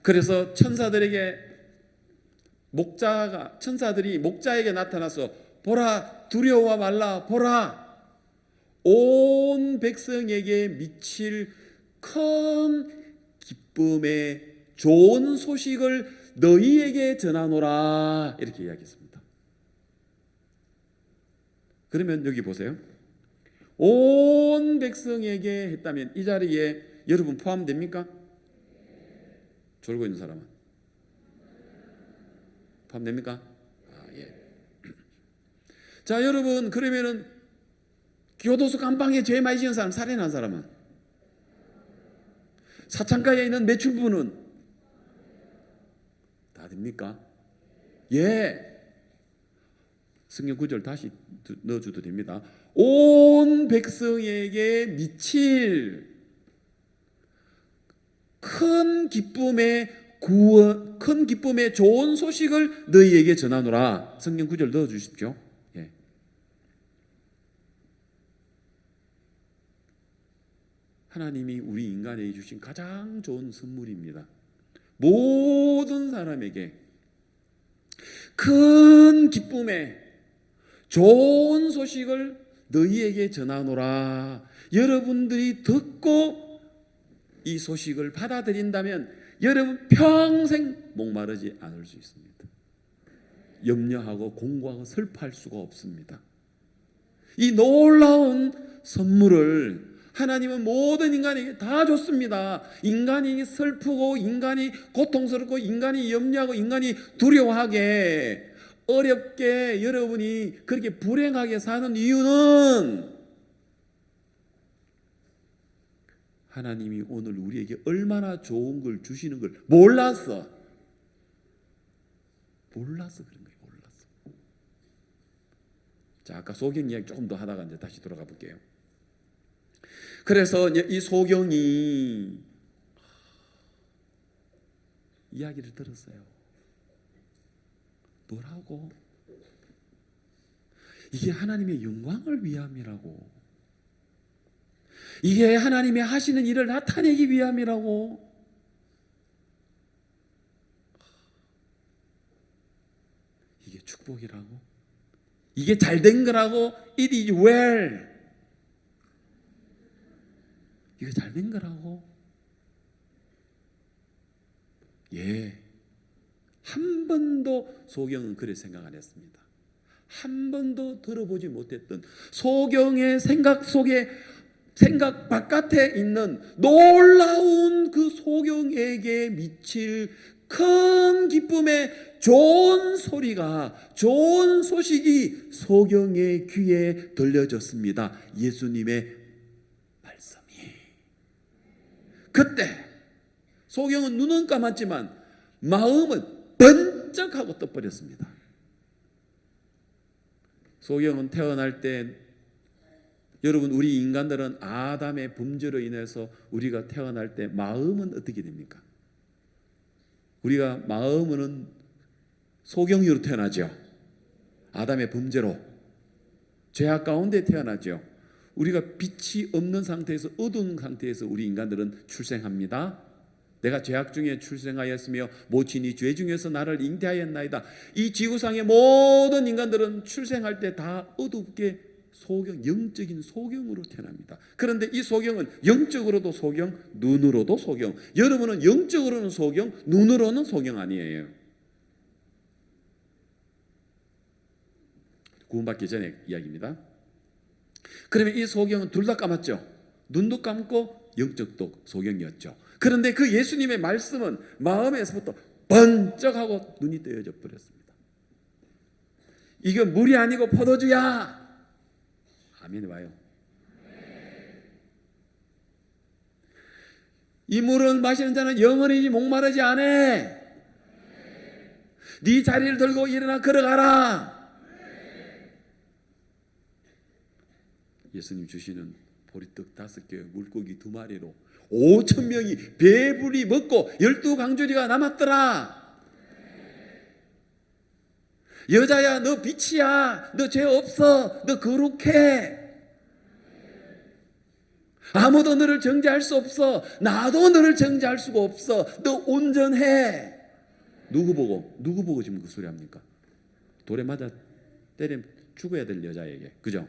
그래서 천사들이 목자에게 나타나서 보라, 두려워 말라, 보라, 온 백성에게 미칠 큰 기쁨의 좋은 소식을 너희에게 전하노라, 이렇게 이야기했습니다. 그러면 여기 보세요. 온 백성에게 했다면 이 자리에 여러분 포함됩니까? 졸고 있는 사람은 포함됩니까? 예. 자, 여러분, 그러면은 교도소 감방에 죄 많이 지은 사람, 살인한 사람은, 사창가에 있는 매춘부는 다 됩니까? 예. 성경 구절 다시 넣어줘도 됩니다. 온 백성에게 미칠 큰 기쁨의 좋은 소식을 너희에게 전하노라. 성경 구절 넣어주십시오. 예. 하나님이 우리 인간에게 주신 가장 좋은 선물입니다. 모든 사람에게 큰 기쁨의 좋은 소식을 너희에게 전하노라. 여러분들이 듣고 이 소식을 받아들인다면 여러분 평생 목마르지 않을 수 있습니다. 염려하고 공고하고 슬퍼할 수가 없습니다. 이 놀라운 선물을 하나님은 모든 인간에게 다 줬습니다. 인간이 슬프고 인간이 고통스럽고 인간이 염려하고 인간이 두려워하게 어렵게 여러분이 그렇게 불행하게 사는 이유는 하나님이 오늘 우리에게 얼마나 좋은 걸 주시는 걸 몰라서 그런 거예요. 몰라서. 자, 아까 소경 이야기 조금 더 하다가 이제 다시 돌아가 볼게요. 그래서 이 소경이 이야기를 들었어요. 뭐라고? 이게 하나님의 영광을 위함이라고. 이게 하나님이 하시는 일을 나타내기 위함이라고. 이게 축복이라고? 이게 잘된 거라고? It is well. 이게 잘된 거라고? 예. 한 번도 소경은 그렇게 생각 안 했습니다. 한 번도 들어보지 못했던 소경의 생각 속에, 생각 바깥에 있는 놀라운 그 소경에게 미칠 큰 기쁨의 좋은 소리가, 좋은 소식이 소경의 귀에 들려졌습니다. 예수님의 말씀이. 그때 소경은 눈은 감았지만 마음은 번쩍하고 떠버렸습니다. 소경은 태어날 때, 여러분, 우리 인간들은 아담의 범죄로 인해서 우리가 태어날 때 마음은 어떻게 됩니까? 우리가 마음은 소경이로 태어나죠. 아담의 범죄로 죄악 가운데 태어나죠. 우리가 빛이 없는 상태에서, 어두운 상태에서 우리 인간들은 출생합니다. 내가 죄악 중에 출생하였으며 모친이 죄 중에서 나를 잉태하였나이다. 이 지구상의 모든 인간들은 출생할 때 다 어둡게 소경, 영적인 소경으로 태어납니다. 그런데 이 소경은 영적으로도 소경, 눈으로도 소경. 여러분은 영적으로는 소경, 눈으로는 소경 아니에요. 구원받기 전에 이야기입니다. 그러면 이 소경은 둘 다 감았죠. 눈도 감고 영적도 소경이었죠. 그런데 그 예수님의 말씀은 마음에서부터 번쩍하고 눈이 뜨여져 버렸습니다. 이건 물이 아니고 포도주야. 아멘 와요. 이 물을 마시는 자는 영원히 목마르지 않아. 네 자리를 들고 일어나 걸어가라. 예수님 주시는 보리떡 5개, 물고기 2마리로 5,000명이 배불리 먹고 12강조리가 남았더라. 여자야, 너 빛이야. 너 죄 없어. 너 거룩해. 아무도 너를 정죄할 수 없어. 나도 너를 정죄할 수가 없어. 너 온전해. 누구 보고 지금 그 소리 합니까? 돌에 맞아 때리면 죽어야 될 여자에게. 그죠?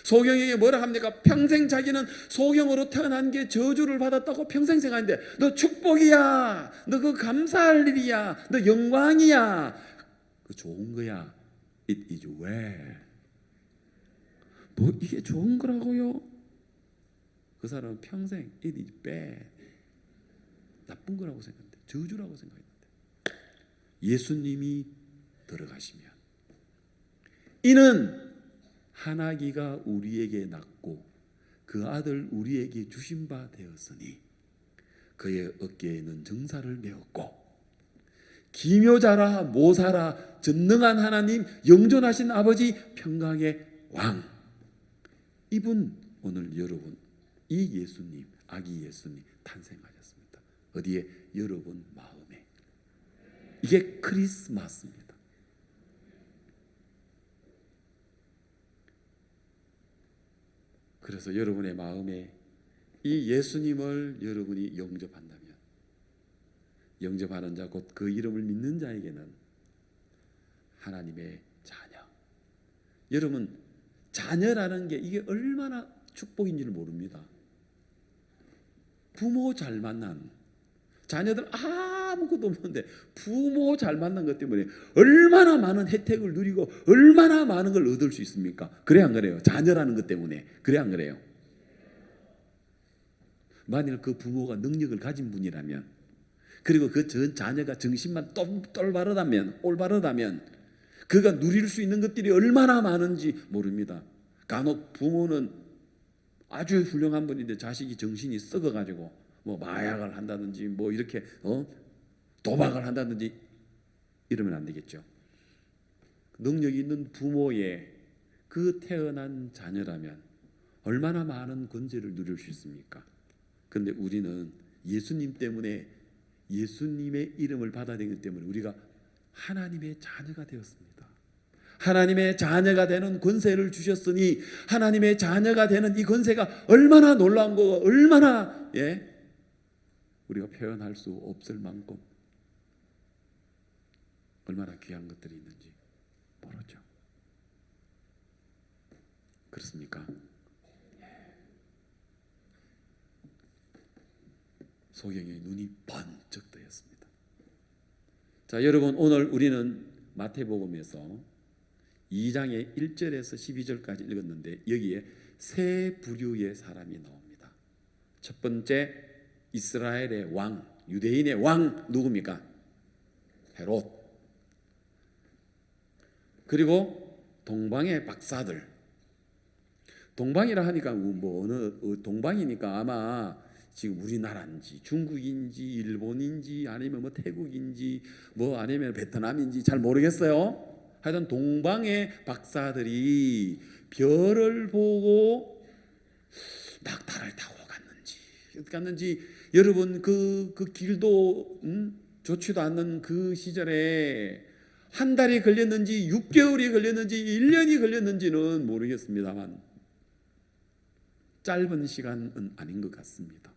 소경에게 뭐라 합니까? 평생 자기는 소경으로 태어난 게 저주를 받았다고 평생 생각하는데, 너 축복이야. 너 그 감사할 일이야. 너 영광이야. 그 좋은 거야. It is well. 뭐 이게 좋은 거라고요? 그 사람은 평생 It is bad. 나쁜 거라고 생각했는데, 저주라고 생각했는데, 예수님이 들어가시면 이는 한 아기가 우리에게 낳고 그 아들 우리에게 주신 바 되었으니 그의 어깨에는 정사를 메었고 기묘자라 모사라 전능한 하나님 영존하신 아버지 평강의 왕. 이분 오늘 여러분, 이 예수님, 아기 예수님 탄생하셨습니다. 어디에? 여러분 마음에. 이게 크리스마스입니다. 그래서 여러분의 마음에 이 예수님을 여러분이 영접한다면, 영접하는 자 곧 그 이름을 믿는 자에게는 하나님의 자녀. 여러분, 자녀라는 게 이게 얼마나 축복인지를 모릅니다. 부모 잘 만난 자녀들 아무것도 없는데 부모 잘 만난 것 때문에 얼마나 많은 혜택을 누리고 얼마나 많은 걸 얻을 수 있습니까? 그래 안 그래요? 자녀라는 것 때문에. 그래 안 그래요? 만일 그 부모가 능력을 가진 분이라면, 그리고 그 전 자녀가 정신만 올바르다면 그가 누릴 수 있는 것들이 얼마나 많은지 모릅니다. 간혹 부모는 아주 훌륭한 분인데 자식이 정신이 썩어가지고 뭐 마약을 한다든지 뭐 이렇게 도박을 한다든지 이러면 안 되겠죠. 능력이 있는 부모의 그 태어난 자녀라면 얼마나 많은 권세를 누릴 수 있습니까? 그런데 우리는 예수님 때문에, 예수님의 이름을 받아들이기 때문에 우리가 하나님의 자녀가 되었습니다. 하나님의 자녀가 되는 권세를 주셨으니 하나님의 자녀가 되는 이 권세가 얼마나 놀라운 거고 얼마나 우리가 표현할 수 없을 만큼 얼마나 귀한 것들이 있는지 모르죠. 그렇습니까? 소경의 눈이 번쩍 뜨였습니다. 자, 여러분, 오늘 우리는 마태복음에서 2장의 1절에서 12절까지 읽었는데 여기에 세 부류의 사람이 나옵니다. 첫 번째, 이스라엘의 왕 유대인의 왕 누굽니까? 헤롯. 그리고 동방의 박사들. 동방이라 하니까 뭐 어느 동방이니까 아마 지금 우리나라인지 중국인지 일본인지 아니면 뭐 태국인지 뭐 아니면 베트남인지 잘 모르겠어요. 하여튼 동방의 박사들이 별을 보고 낙타를 타고 갔는지 어떻게 갔는지 여러분 그 길도 좋지도 않는 그 시절에 한 달이 걸렸는지 6개월이 걸렸는지 1년이 걸렸는지는 모르겠습니다만 짧은 시간은 아닌 것 같습니다.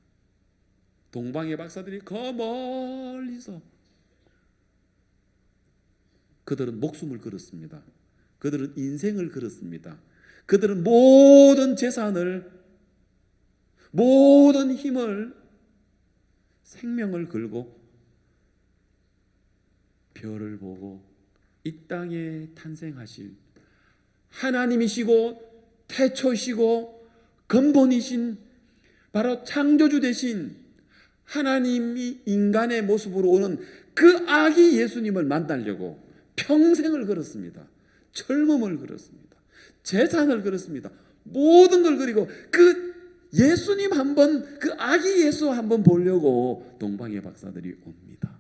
동방의 박사들이 그 멀리서 그들은 목숨을 걸었습니다. 그들은 인생을 걸었습니다. 그들은 모든 재산을 모든 힘을 생명을 걸고 별을 보고 이 땅에 탄생하실 하나님이시고 태초이시고 근본이신 바로 창조주 되신 하나님이 인간의 모습으로 오는 그 아기 예수님을 만나려고 평생을 걸었습니다. 젊음을 걸었습니다. 재산을 걸었습니다. 모든 걸 그리고 그 예수님 한번 그 아기 예수 한번 보려고 동방의 박사들이 옵니다.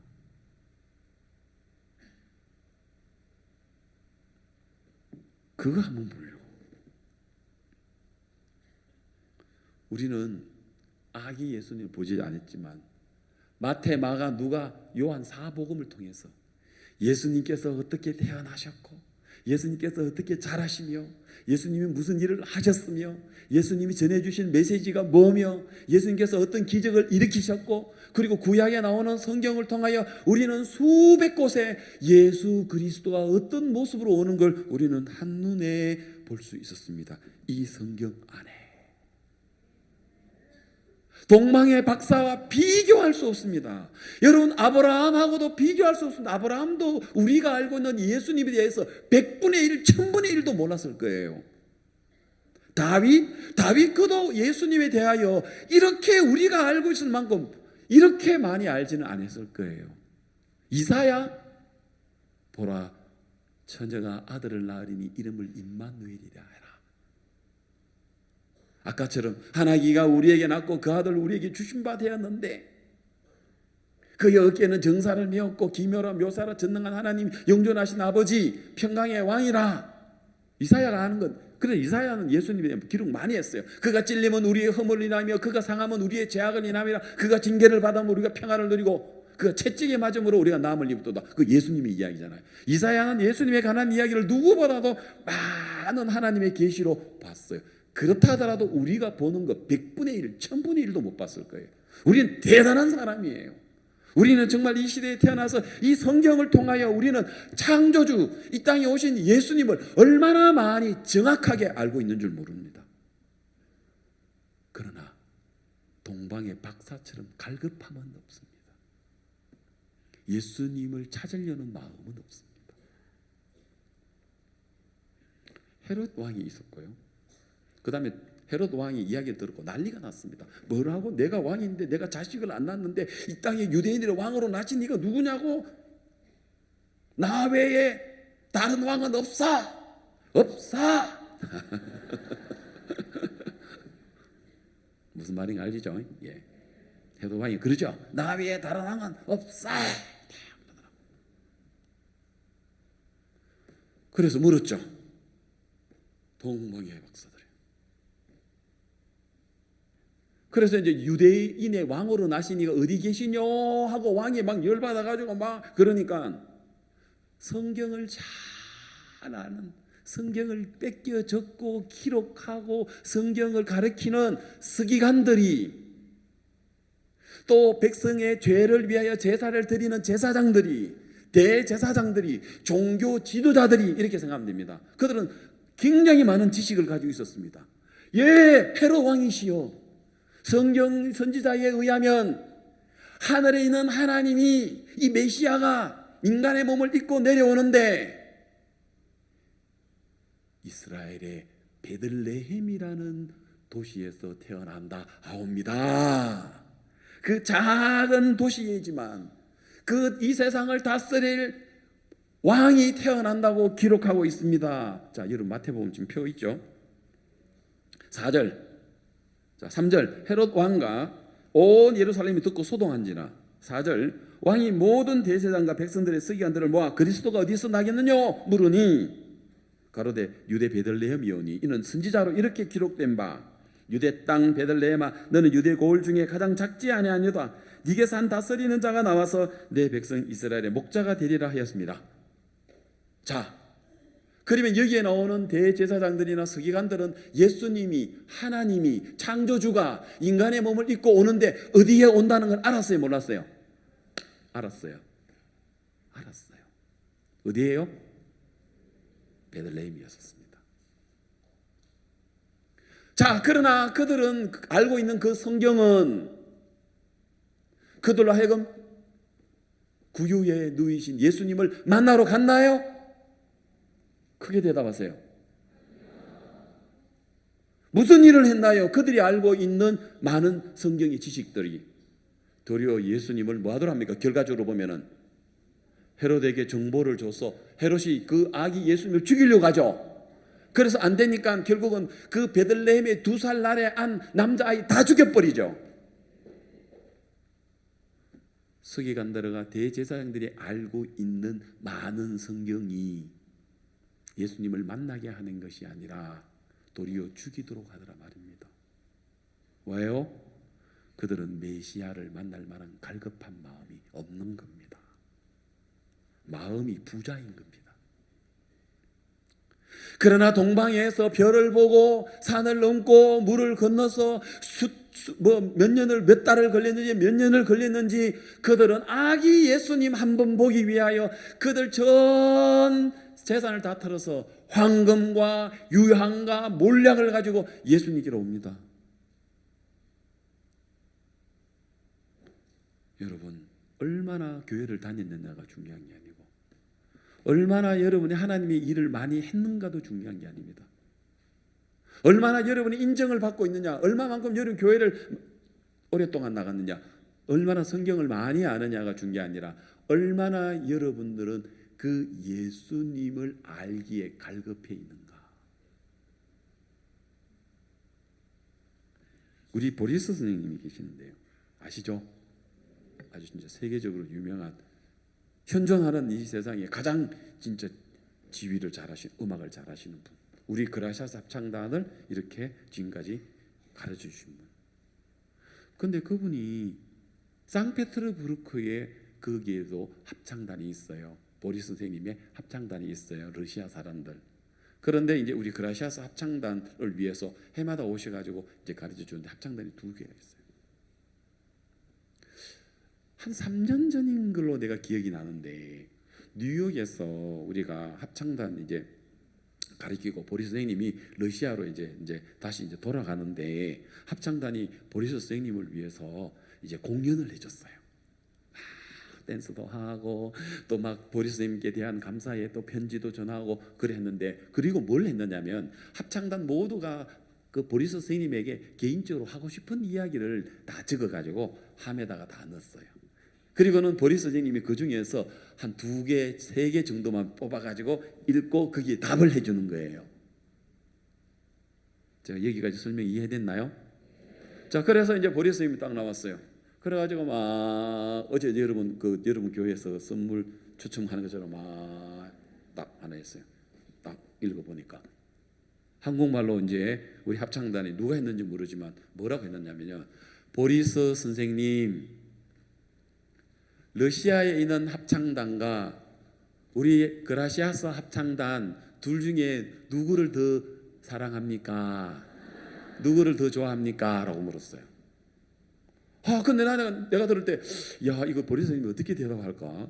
그거 한번 보려고. 우리는 아기 예수님을 보지 않았지만 마태, 마가, 누가, 요한 사복음을 통해서 예수님께서 어떻게 태어나셨고 예수님께서 어떻게 자라시며 예수님이 무슨 일을 하셨으며 예수님이 전해주신 메시지가 뭐며 예수님께서 어떤 기적을 일으키셨고 그리고 구약에 나오는 성경을 통하여 우리는 수백 곳에 예수 그리스도가 어떤 모습으로 오는 걸 우리는 한눈에 볼 수 있었습니다. 이 성경 안에 동방의 박사와 비교할 수 없습니다. 여러분 아브라함하고도 비교할 수 없습니다. 아브라함도 우리가 알고 있는 예수님에 대해서 100분의 1, 1000분의 1도 몰랐을 거예요. 다윗 그도 예수님에 대하여 이렇게 우리가 알고 있을 만큼 이렇게 많이 알지는 않았을 거예요. 이사야 보라 처녀가 아들을 낳으리니 이름을 임마누엘이라 하라. 아까처럼 하나님이 우리에게 낳고 그 아들 우리에게 주신 바 되었는데 그의 어깨는 정사를 메었고 기묘라 묘사라 전능한 하나님 영존하신 아버지 평강의 왕이라. 이사야가 하는 것. 그래 이사야는 예수님에 대한 기록 많이 했어요. 그가 찔리면 우리의 허물을 인하며 그가 상하면 우리의 죄악을 인하며 그가 징계를 받으면 우리가 평안을 누리고 그가 채찍에 맞음으로 우리가 나음을 입었도다. 그 예수님의 이야기잖아요. 이사야는 예수님에 관한 이야기를 누구보다도 많은 하나님의 계시로 봤어요. 그렇다 하더라도 우리가 보는 것 100분의 1, 1000분의 1도 못 봤을 거예요. 우리는 대단한 사람이에요. 우리는 정말 이 시대에 태어나서 이 성경을 통하여 우리는 창조주 이 땅에 오신 예수님을 얼마나 많이 정확하게 알고 있는 줄 모릅니다. 그러나 동방의 박사처럼 갈급함은 없습니다. 예수님을 찾으려는 마음은 없습니다. 헤롯 왕이 있었고요. 그 다음에 헤롯 왕이 이야기를 들었고 난리가 났습니다. 뭐라고? 내가 왕인데 내가 자식을 안 낳았는데 이 땅에 유대인들의 왕으로 낳으신 네가 누구냐고? 나 외에 다른 왕은 없어. 무슨 말인지 알죠? 예. 헤롯 왕이 그러죠. 나 외에 다른 왕은 없어. 그래서 물었죠. 동방의 박사들. 그래서 이제 유대인의 왕으로 나신 이가 어디 계시뇨 하고 왕이 막 열받아가지고 막 그러니까 성경을 잘 아는 성경을 뺏겨 적고 기록하고 성경을 가르치는 서기관들이 또 백성의 죄를 위하여 제사를 드리는 제사장들이 대제사장들이 종교 지도자들이 이렇게 생각하면 됩니다. 그들은 굉장히 많은 지식을 가지고 있었습니다. 예, 헤롯 왕이시여. 성경 선지자에 의하면 하늘에 있는 하나님이 이 메시아가 인간의 몸을 입고 내려오는데 이스라엘의 베들레헴이라는 도시에서 태어난다 하옵니다. 그 작은 도시이지만 그 이 세상을 다스릴 왕이 태어난다고 기록하고 있습니다. 자, 여러분 마태복음 지금 표 있죠? 4절. 자, 3절. 헤롯 왕과 온 예루살렘이 듣고 소동한지라. 4절. 왕이 모든 대제사장과 백성들의 서기관들을 모아 그리스도가 어디서 나겠느냐 물으니 가로되 유대 베들레헴이오니 이는 선지자로 이렇게 기록된 바 유대 땅 베들레헴아 너는 유대 고을 중에 가장 작지 아니하니라 네게서 한 다스리는 자가 나와서 내 백성 이스라엘의 목자가 되리라 하였습니다. 자, 그러면 여기에 나오는 대제사장들이나 서기관들은 예수님이 하나님이 창조주가 인간의 몸을 입고 오는데 어디에 온다는 걸 알았어요, 몰랐어요? 알았어요. 어디에요? 베들레헴이었습니다. 자, 그러나 그들은 알고 있는 그 성경은 그들로 하여금 구유에 누이신 예수님을 만나러 갔나요? 크게 대답하세요. 무슨 일을 했나요? 그들이 알고 있는 많은 성경의 지식들이 도리어 예수님을 뭐 하더라 합니까? 결과적으로 보면은 헤롯에게 정보를 줘서 헤롯이 그 아기 예수님을 죽이려고 하죠. 그래서 안 되니까 결국은 그 베들레헴의 2살 날에 안 남자아이 다 죽여버리죠. 서기관들과 대제사장들이 알고 있는 많은 성경이 예수님을 만나게 하는 것이 아니라 도리어 죽이도록 하더라 말입니다. 왜요? 그들은 메시아를 만날 만한 갈급한 마음이 없는 겁니다. 마음이 부자인 겁니다. 그러나 동방에서 별을 보고 산을 넘고 물을 건너서 몇 달을 걸렸는지 몇 년을 걸렸는지 그들은 아기 예수님 한 번 보기 위하여 그들 전 재산을 다 털어서 황금과 유향과 몰약을 가지고 예수님께로 옵니다. 여러분, 얼마나 교회를 다녔느냐가 중요한 게 아니고 얼마나 여러분이 하나님의 일을 많이 했는가도 중요한 게 아닙니다. 얼마나 여러분이 인정을 받고 있느냐, 얼마만큼 여러분 교회를 오랫동안 나갔느냐, 얼마나 성경을 많이 아느냐가 중요한 게 아니라 얼마나 여러분들은 그 예수님을 알기에 갈급해 있는가. 우리 보리스 선생님이 계시는데요, 아시죠? 아주 진짜 세계적으로 유명한 현존하는 이 세상에 가장 진짜 지휘를 잘하신, 음악을 잘하시는 분, 우리 그라시아스 합창단을 이렇게 지금까지 가르쳐 주신 분. 근데 그분이 상페테르부르크에 거기에도 합창단이 있어요. 보리스 선생님의 합창단이 있어요. 러시아 사람들. 그런데 이제 우리 그라시아스 합창단을 위해서 해마다 오셔가지고 이제 가르쳐 주는데 합창단이 2개가 있어요. 한 3년 전인 걸로 내가 기억이 나는데 뉴욕에서 우리가 합창단 이제 가르치고 보리스 선생님이 러시아로 이제 다시 이제 돌아가는데 합창단이 보리스 선생님을 위해서 이제 공연을 해줬어요. 댄스도 하고 또 막 보리스 선생님께 대한 감사의 또 편지도 전하고 그랬는데, 그리고 뭘 했느냐면 합창단 모두가 그 보리스 선생님에게 개인적으로 하고 싶은 이야기를 다 적어가지고 함에다가 다 넣었어요. 그리고는 보리스 선생님이 그 중에서 한 2개, 3개 정도만 뽑아가지고 읽고 거기에 답을 해주는 거예요. 제가 여기까지 설명 이해됐나요? 자, 그래서 이제 보리스 선생님이 딱 나왔어요. 그래가지고 막 어제 여러분 교회에서 선물 추첨하는 것처럼 막 딱 하나 했어요. 딱 읽어보니까 한국말로 이제 우리 합창단이 누가 했는지 모르지만 뭐라고 했느냐면요, 보리스 선생님, 러시아에 있는 합창단과 우리 그라시아스 합창단 둘 중에 누구를 더 사랑합니까? 누구를 더 좋아합니까? 라고 물었어요. 근데 내가 들을 때, 야, 이거 보리스 선생님이 어떻게 대답할까?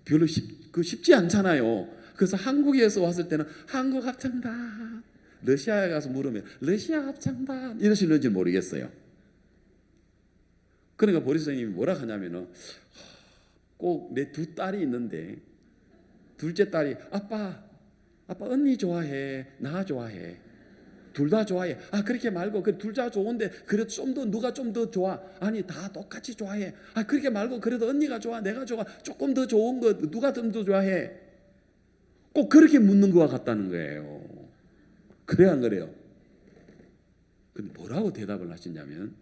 별로 쉽지 않잖아요. 그래서 한국에서 왔을 때는 한국 합창단, 러시아에 가서 물으면 러시아 합창단 이러실는지 모르겠어요. 그러니까 보리스 선생님이 뭐라 하냐면은, 꼭 내 2 딸이 있는데 둘째 딸이 아빠 언니 좋아해, 나 좋아해. 둘 다 좋아해. 아 그렇게 말고 그 둘 다 좋은데 그래도 좀 더 누가 좀 더 좋아? 아니 다 똑같이 좋아해. 아 그렇게 말고 그래도 언니가 좋아, 내가 좋아, 조금 더 좋은 거 누가 좀 더 좋아해? 꼭 그렇게 묻는 거와 같다는 거예요. 그래 안 그래요? 근데 뭐라고 대답을 하시냐면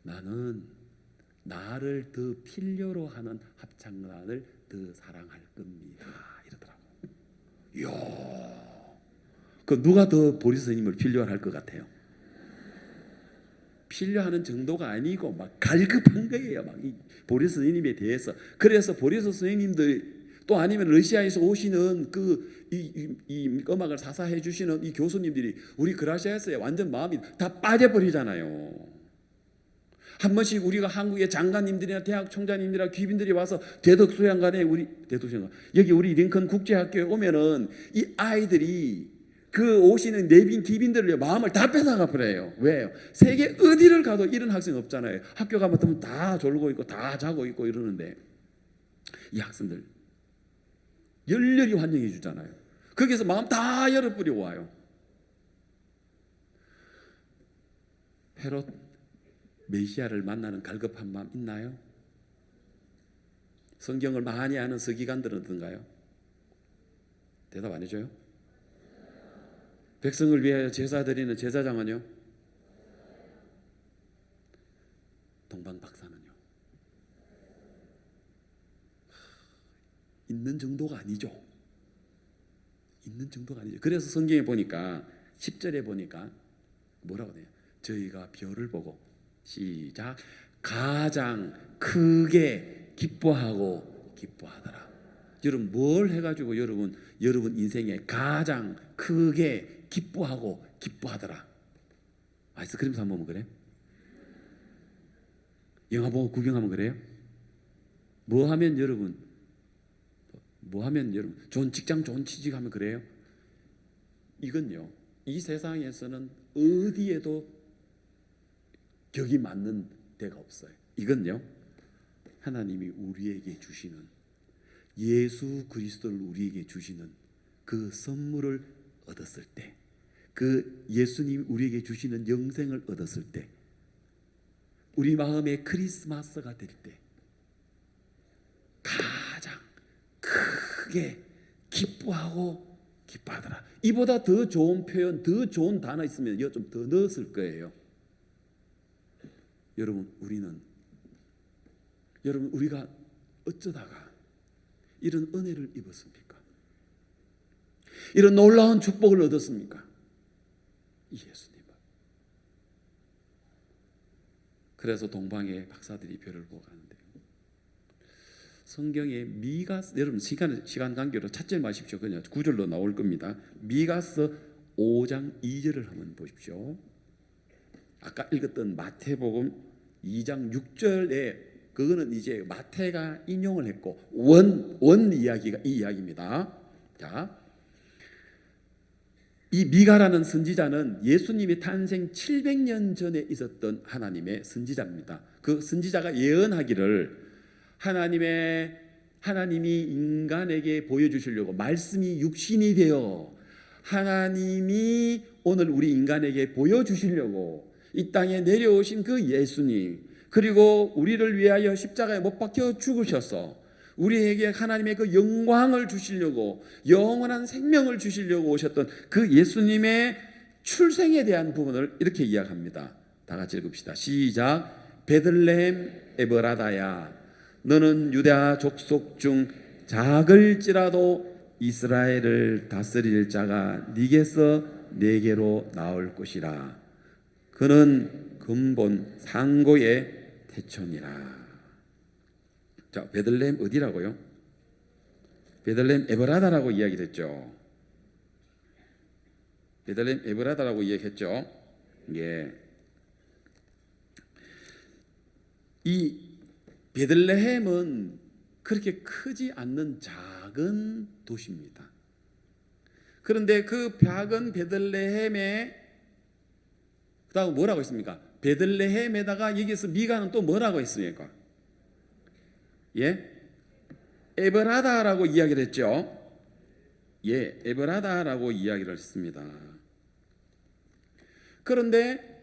나는 나를 더 필요로 하는 합창단을 더 사랑할 겁니다. 이러더라고. 이야. 그 누가 더 보리스 스님을 필요할 것 같아요? 필요하는 정도가 아니고 막 갈급한 거예요. 막 이 보리스 스님에 대해서. 그래서 보리스 스님들 또 아니면 러시아에서 오시는 이 음악을 사사해 주시는 이 교수님들이 우리 그라시아스에 완전 마음이 다 빠져버리잖아요. 한 번씩 우리가 한국의 장관님들이나 대학 총장님들이나 귀빈들이 와서 대덕수양관에 여기 우리 링컨 국제학교에 오면은 이 아이들이 그 오시는 내빈 귀빈들의 마음을 다 뺏어가 버려요. 왜요? 세계 어디를 가도 이런 학생 없잖아요. 학교 가면 다 졸고 있고 다 자고 있고 이러는데 이 학생들 열렬히 환영해 주잖아요. 거기서 마음 다 열어버리고 와요. 헤롯 메시아를 만나는 갈급한 마음 있나요? 성경을 많이 아는 서기관들은 어떤가요? 대답 안 해줘요? 백성을 위하여 제사 드리는 제사장은요? 동방 박사는요? 있는 정도가 아니죠. 있는 정도가 아니죠. 그래서 성경에 보니까 10절에 보니까 뭐라고 해요? 저희가 별을 보고 시작 가장 크게 기뻐하더라. 여러분 뭘 해가지고 여러분 인생에 가장 크게 기뻐하더라. 아이스크림 사 먹으면 그래? 영화 보고 구경하면 그래요? 뭐 하면 여러분 좋은 직장 좋은 취직하면 그래요? 이건요 이 세상에서는 어디에도 격이 맞는 데가 없어요. 이건요 하나님이 우리에게 주시는 예수 그리스도를 우리에게 주시는 그 선물을 얻었을 때, 그 예수님이 우리에게 주시는 영생을 얻었을 때, 우리 마음에 크리스마스가 될 때 가장 크게 기뻐하더라. 이보다 더 좋은 표현, 더 좋은 단어 있으면 좀 더 넣었을 거예요. 여러분 우리가 어쩌다가 이런 은혜를 입었습니까? 이런 놀라운 축복을 얻었습니까? 예수님은. 그래서 동방의 박사들이 별을 보고 가는데요. 성경에 미가스, 여러분 시간 관계로 찾지 마십시오. 그냥 구절로 나올 겁니다. 미가서 5장 2절을 한번 보십시오. 아까 읽었던 마태복음 2장 6절에 그거는 이제 마태가 인용을 했고 원 이야기가 이 이야기입니다. 자, 이 미가라는 선지자는 예수님이 탄생 700년 전에 있었던 하나님의 선지자입니다. 그 선지자가 예언하기를 하나님이 인간에게 보여주시려고 말씀이 육신이 되어 하나님이 오늘 우리 인간에게 보여주시려고 이 땅에 내려오신 그 예수님, 그리고 우리를 위하여 십자가에 못 박혀 죽으셔서 우리에게 하나님의 그 영광을 주시려고 영원한 생명을 주시려고 오셨던 그 예수님의 출생에 대한 부분을 이렇게 이야기합니다. 다 같이 읽읍시다. 시작. 베들레헴 에브라다야 너는 유다 족속 중 작을지라도 이스라엘을 다스릴 자가 네게서 네게로 나올 것이라. 그는 근본 상고의 태초니라. 자, 베들레헴 어디라고요? 베들레헴 에브라다라고 이야기했죠. 베들레헴 에브라다라고 이야기했죠. 예. 이 베들레헴은 그렇게 크지 않는 작은 도시입니다. 그런데 그 작은 베들레헴에 그다음 뭐라고 했습니까? 베들레헴에다가 여기서 미가는 또 뭐라고 했습니까? 예? 에브라다라고 이야기를 했죠. 예, 에브라다라고 이야기를 했습니다. 그런데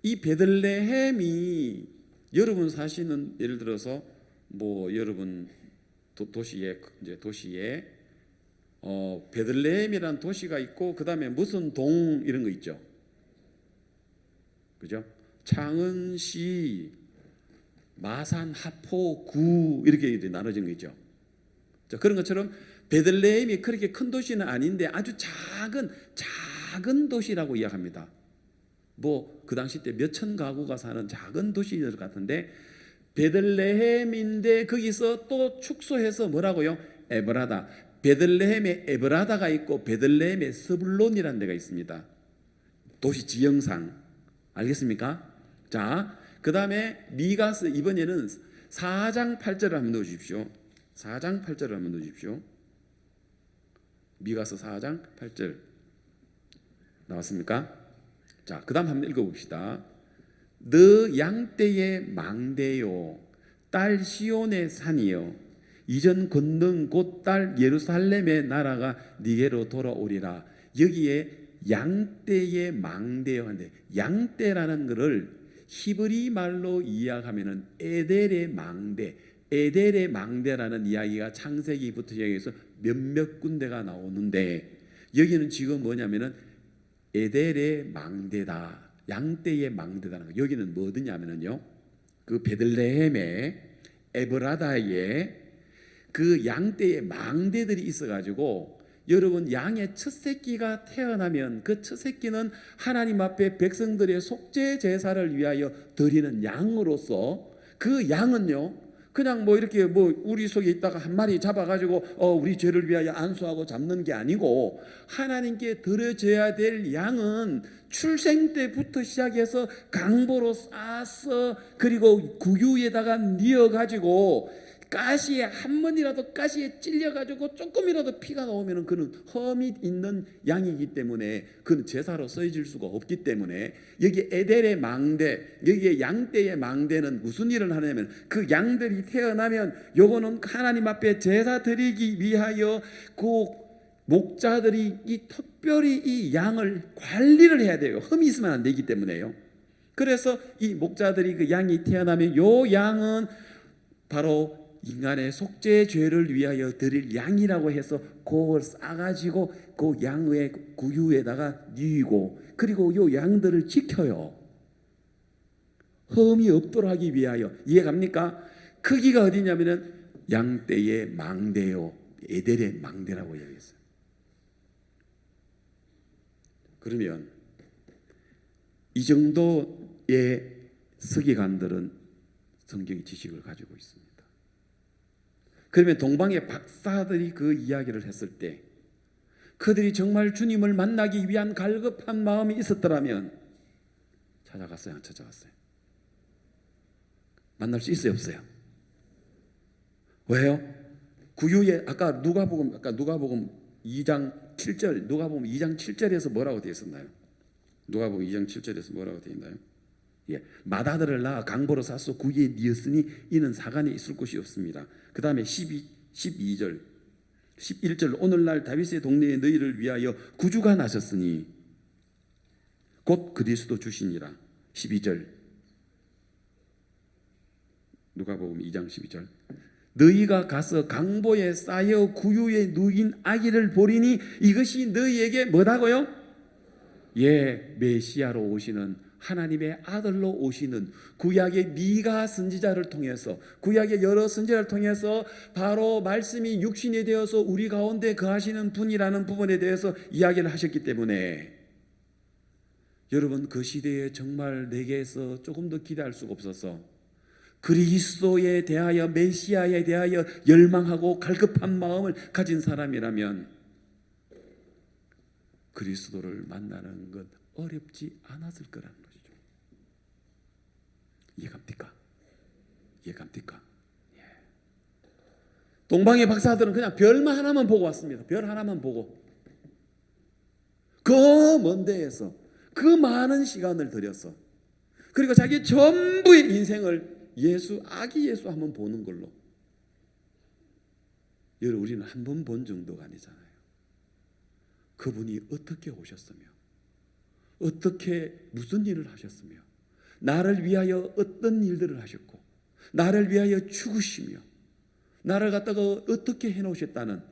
이 베들레헴이 여러분 사시는 예를 들어서 뭐 여러분 도시에 베들레헴이라는 도시가 있고 그 다음에 무슨 동 이런 거 있죠. 그죠? 창원시, 마산, 하포, 구 이렇게 나눠진 거 있죠. 자, 그런 것처럼 베들레헴이 그렇게 큰 도시는 아닌데 아주 작은 도시라고 이야기합니다. 뭐 그 당시 때 몇천 가구가 사는 작은 도시들 같은데 베들레헴인데 거기서 또 축소해서 뭐라고요? 에브라다. 베들레헴에 에브라다가 있고 베들레헴에 스불론이라는 데가 있습니다. 도시 지형상 알겠습니까? 자, 그 다음에 미가스 이번에는 4장 8절을 한번 넣어주십시오. 4장 8절을 한번 넣어주십시오. 미가서 4장 8절 나왔습니까? 자, 그 다음 한번 읽어봅시다. 너 양떼의 망대요 딸 시온의 산이요 이전 건능 곧 딸 예루살렘의 나라가 네게로 돌아오리라. 여기에 양떼의 망대요 한데 양떼라는 것을 히브리 말로 이야기하면은 에델의 망대라는 이야기가 창세기부터 시작해서 몇몇 군데가 나오는데 여기는 지금 뭐냐면은 에델의 망대다, 양떼의 망대다는 거. 여기는 뭐드냐면은요, 그 베들레헴의 에브라다에 그 양떼의 망대들이 있어가지고 여러분 양의 첫 새끼가 태어나면 그 첫 새끼는 하나님 앞에 백성들의 속죄 제사를 위하여 드리는 양으로서 그 양은요 그냥 뭐 이렇게 뭐 우리 속에 있다가 한 마리 잡아가지고 우리 죄를 위하여 안수하고 잡는 게 아니고 하나님께 드려져야 될 양은 출생 때부터 시작해서 강보로 싸서 그리고 구유에다가 뉘어가지고 가시에 한 번이라도 가시에 찔려가지고 조금이라도 피가 나오면 그는 험이 있는 양이기 때문에 그는 제사로 쓰여질 수가 없기 때문에 여기 에델의 망대, 여기에 양떼의 망대는 무슨 일을 하냐면 그 양들이 태어나면 요거는 하나님 앞에 제사 드리기 위하여 그 목자들이 이 특별히 이 양을 관리를 해야 돼요. 흠이 있으면 안 되기 때문에요. 그래서 이 목자들이 그 양이 태어나면 요 양은 바로 인간의 속죄 죄를 위하여 드릴 양이라고 해서 그걸 싸가지고 그 양의 구유에다가 뉘고 그리고 요 양들을 지켜요. 흠이 없도록 하기 위하여. 이해갑니까? 크기가 어디냐면은 양떼의 망대요 에델의 망대라고 이야기했어요. 그러면 이 정도의 서기관들은 성경의 지식을 가지고 있습니다. 그러면 동방의 박사들이 그 이야기를 했을 때 그들이 정말 주님을 만나기 위한 갈급한 마음이 있었더라면 찾아갔어요? 안 찾아갔어요? 만날 수 있어요? 없어요? 왜요? 구유에 아까 누가복음 2장 7절 누가복음 2장 7절에서 뭐라고 되어 있었나요? 누가복음 2장 7절에서 뭐라고 되어 있나요? 예, 맏아들을 낳아 강보로 싸서 구유에 뉘었으니 이는 사간에 있을 곳이 없습니다. 그 다음에 12절 11절 오늘날 다윗의 동네에 너희를 위하여 구주가 나셨으니 곧 그리스도 주시니라. 12절 누가복음 2장 12절 너희가 가서 강보에 쌓여 구유에 누인 아기를 보리니 이것이 너희에게 뭐다고요? 예, 메시아로 오시는 하나님의 아들로 오시는 구약의 미가 선지자를 통해서 구약의 여러 선지자를 통해서 바로 말씀이 육신이 되어서 우리 가운데 거하시는 분이라는 부분에 대해서 이야기를 하셨기 때문에 여러분 그 시대에 정말 내게서 조금 더 기대할 수가 없어서 그리스도에 대하여 메시아에 대하여 열망하고 갈급한 마음을 가진 사람이라면 그리스도를 만나는 것 어렵지 않았을 거라는 것이죠. 이해갑니까? 이해갑니까? 예. 동방의 박사들은 그냥 별만 하나만 보고 왔습니다. 별 하나만 보고 그 먼 데에서 그 많은 시간을 들여서 그리고 자기 전부의 인생을 아기 예수 한번 보는 걸로. 여러분 우리는 한 번 본 정도가 아니잖아요. 그분이 어떻게 오셨으며 어떻게 무슨 일을 하셨으며 나를 위하여 어떤 일들을 하셨고 나를 위하여 죽으시며 나를 갖다가 어떻게 해놓으셨다는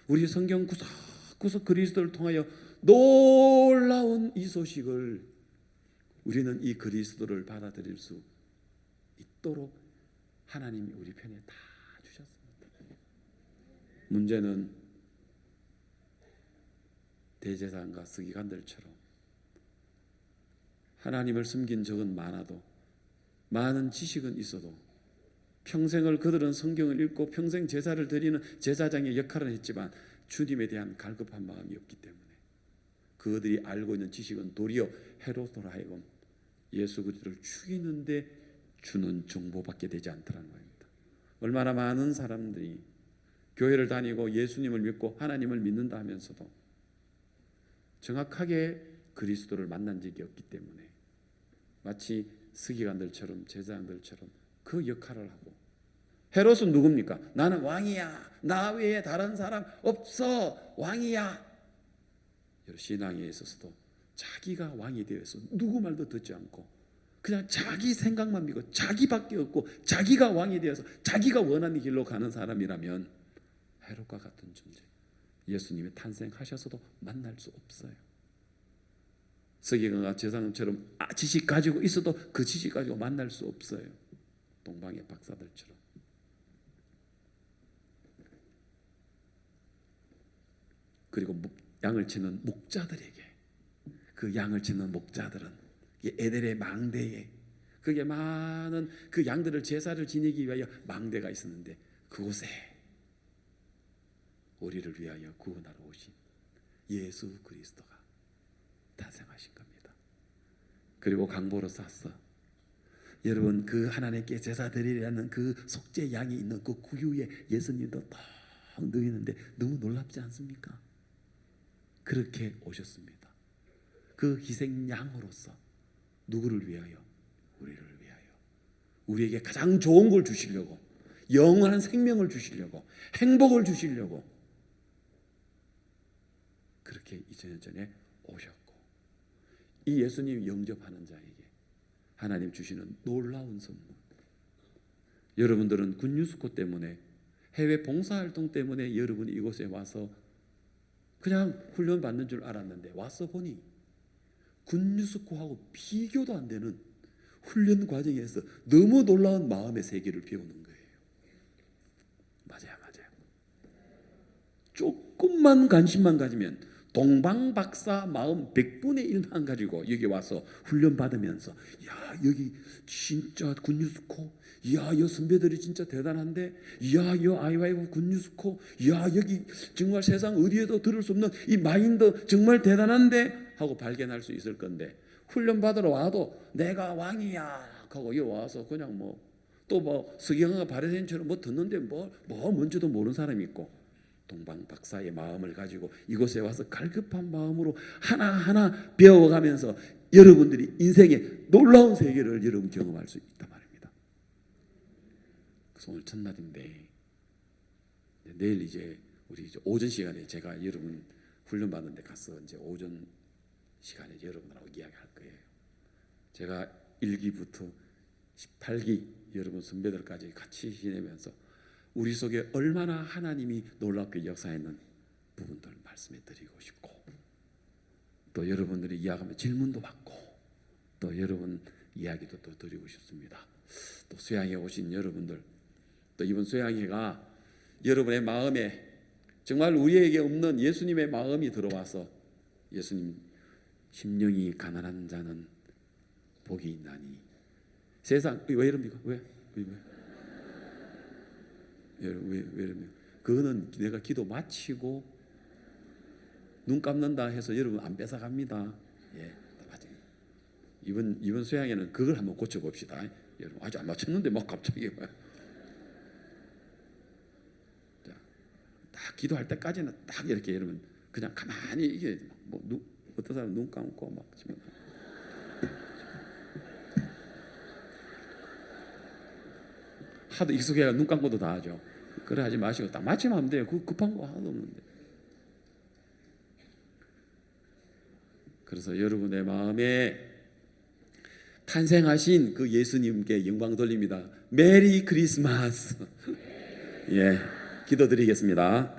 우리 성경 구석구석 그리스도를 통하여 놀라운 이 소식을 우리는 이 그리스도를 받아들일 수 있도록 하나님이 우리 편에 다 주셨습니다. 문제는 대제사장과 서기관들처럼 하나님을 섬긴 적은 많아도 많은 지식은 있어도 평생을 그들은 성경을 읽고 평생 제사를 드리는 제사장의 역할을 했지만 주님에 대한 갈급한 마음이 없기 때문에 그들이 알고 있는 지식은 도리어 헤롯으로 하여금 예수 그리스도를 죽이는데 주는 정보밖에 되지 않더라는 겁니다. 얼마나 많은 사람들이 교회를 다니고 예수님을 믿고 하나님을 믿는다 하면서도 정확하게 그리스도를 만난 적이 없기 때문에 마치 서기관들처럼 제사장들처럼 그 역할을 하고 헤롯은 누굽니까? 나는 왕이야. 나 외에 다른 사람 없어. 왕이야. 신앙에 있어서도 자기가 왕이 되어서 누구 말도 듣지 않고 그냥 자기 생각만 믿고 자기밖에 없고 자기가 왕이 되어서 자기가 원하는 길로 가는 사람이라면 헤롯과 같은 존재 예수님이 탄생하셔서도 만날 수 없어요. 서기관과 제사장처럼 지식 가지고 있어도 그 지식 가지고 만날 수 없어요. 동방의 박사들처럼. 그리고 양을 치는 목자들에게 그 양을 치는 목자들은 에델의 망대에 그게 많은 그 양들을 제사를 지내기 위하여 망대가 있었는데 그곳에 우리를 위하여 구원하러 오신 예수 그리스도가 탄생하신 겁니다. 그리고 강보로 쌌어. 여러분 그 하나님께 제사 드리려는 그 속죄 양이 있는 그 구유에 예수님도 딱 넣어 있는데 너무 놀랍지 않습니까? 그렇게 오셨습니다. 그 희생 양으로서 누구를 위하여? 우리를 위하여. 우리에게 가장 좋은 걸 주시려고 영원한 생명을 주시려고 행복을 주시려고 그렇게 2000년 전에 오셨고 이 예수님 영접하는 자에게 하나님 주시는 놀라운 선물. 여러분들은 굿뉴스코 때문에 해외 봉사활동 때문에 여러분이 이곳에 와서 그냥 훈련 받는 줄 알았는데 와서 보니 굿뉴스코하고 비교도 안 되는 훈련 과정에서 너무 놀라운 마음의 세계를 배우는 거예요. 맞아요. 조금만 관심만 가지면 동방박사 마음 100분의 1만 가지고 여기 와서 훈련 받으면서 야 여기 진짜 굿뉴스코 야 여 선배들이 진짜 대단한데 야 여 아이와이브 굿뉴스코 야 여기 정말 세상 어디에도 들을 수 없는 이 마인드 정말 대단한데 하고 발견할 수 있을 건데 훈련 받으러 와도 내가 왕이야 하고 여기 와서 그냥 또 서기관과 바리새인처럼 듣는데 뭐 뭔지도 모르는 사람이 있고 동방 박사의 마음을 가지고 이곳에 와서 갈급한 마음으로 하나하나 배워가면서 여러분들이 인생의 놀라운 세계를 여러분 경험할 수 있단 말입니다. 그래서 오늘 첫날인데 내일 이제 우리 오전 시간에 제가 여러분 훈련 받는데 가서 이제 오전 시간에 여러분하고 이야기할 거예요. 제가 1기부터 18기 여러분 선배들까지 같이 지내면서 우리 속에 얼마나 하나님이 놀랍게 역사했는 부분들 말씀해 드리고 싶고 또 여러분들이 이야기하면 질문도 받고 또 여러분 이야기도 또 드리고 싶습니다. 또 수양회 오신 여러분들 또 이번 수양회가 여러분의 마음에 정말 우리에게 없는 예수님의 마음이 들어와서 예수님 심령이 가난한 자는 복이 있나니 세상 왜 이럽니까? 왜 이러면 그거는 내가 기도 마치고 눈 감는다 해서 여러분 안 뺏어갑니다. 예, 맞아요. 이번 수양에는 그걸 한번 고쳐봅시다. 여러분 아직 안 맞췄는데 갑자기 자, 딱 기도할 때까지는 딱 이렇게 여러분 그냥 가만히 이게 어떤 사람 눈 감고 하도 익숙해가 눈 감고도 다 하죠. 그래 하지 마시고 딱 마치면 하면 돼요. 그 급한 거 하나도 없는데. 그래서 여러분의 마음에 탄생하신 그 예수님께 영광 돌립니다. 메리 크리스마스. 예, 기도드리겠습니다.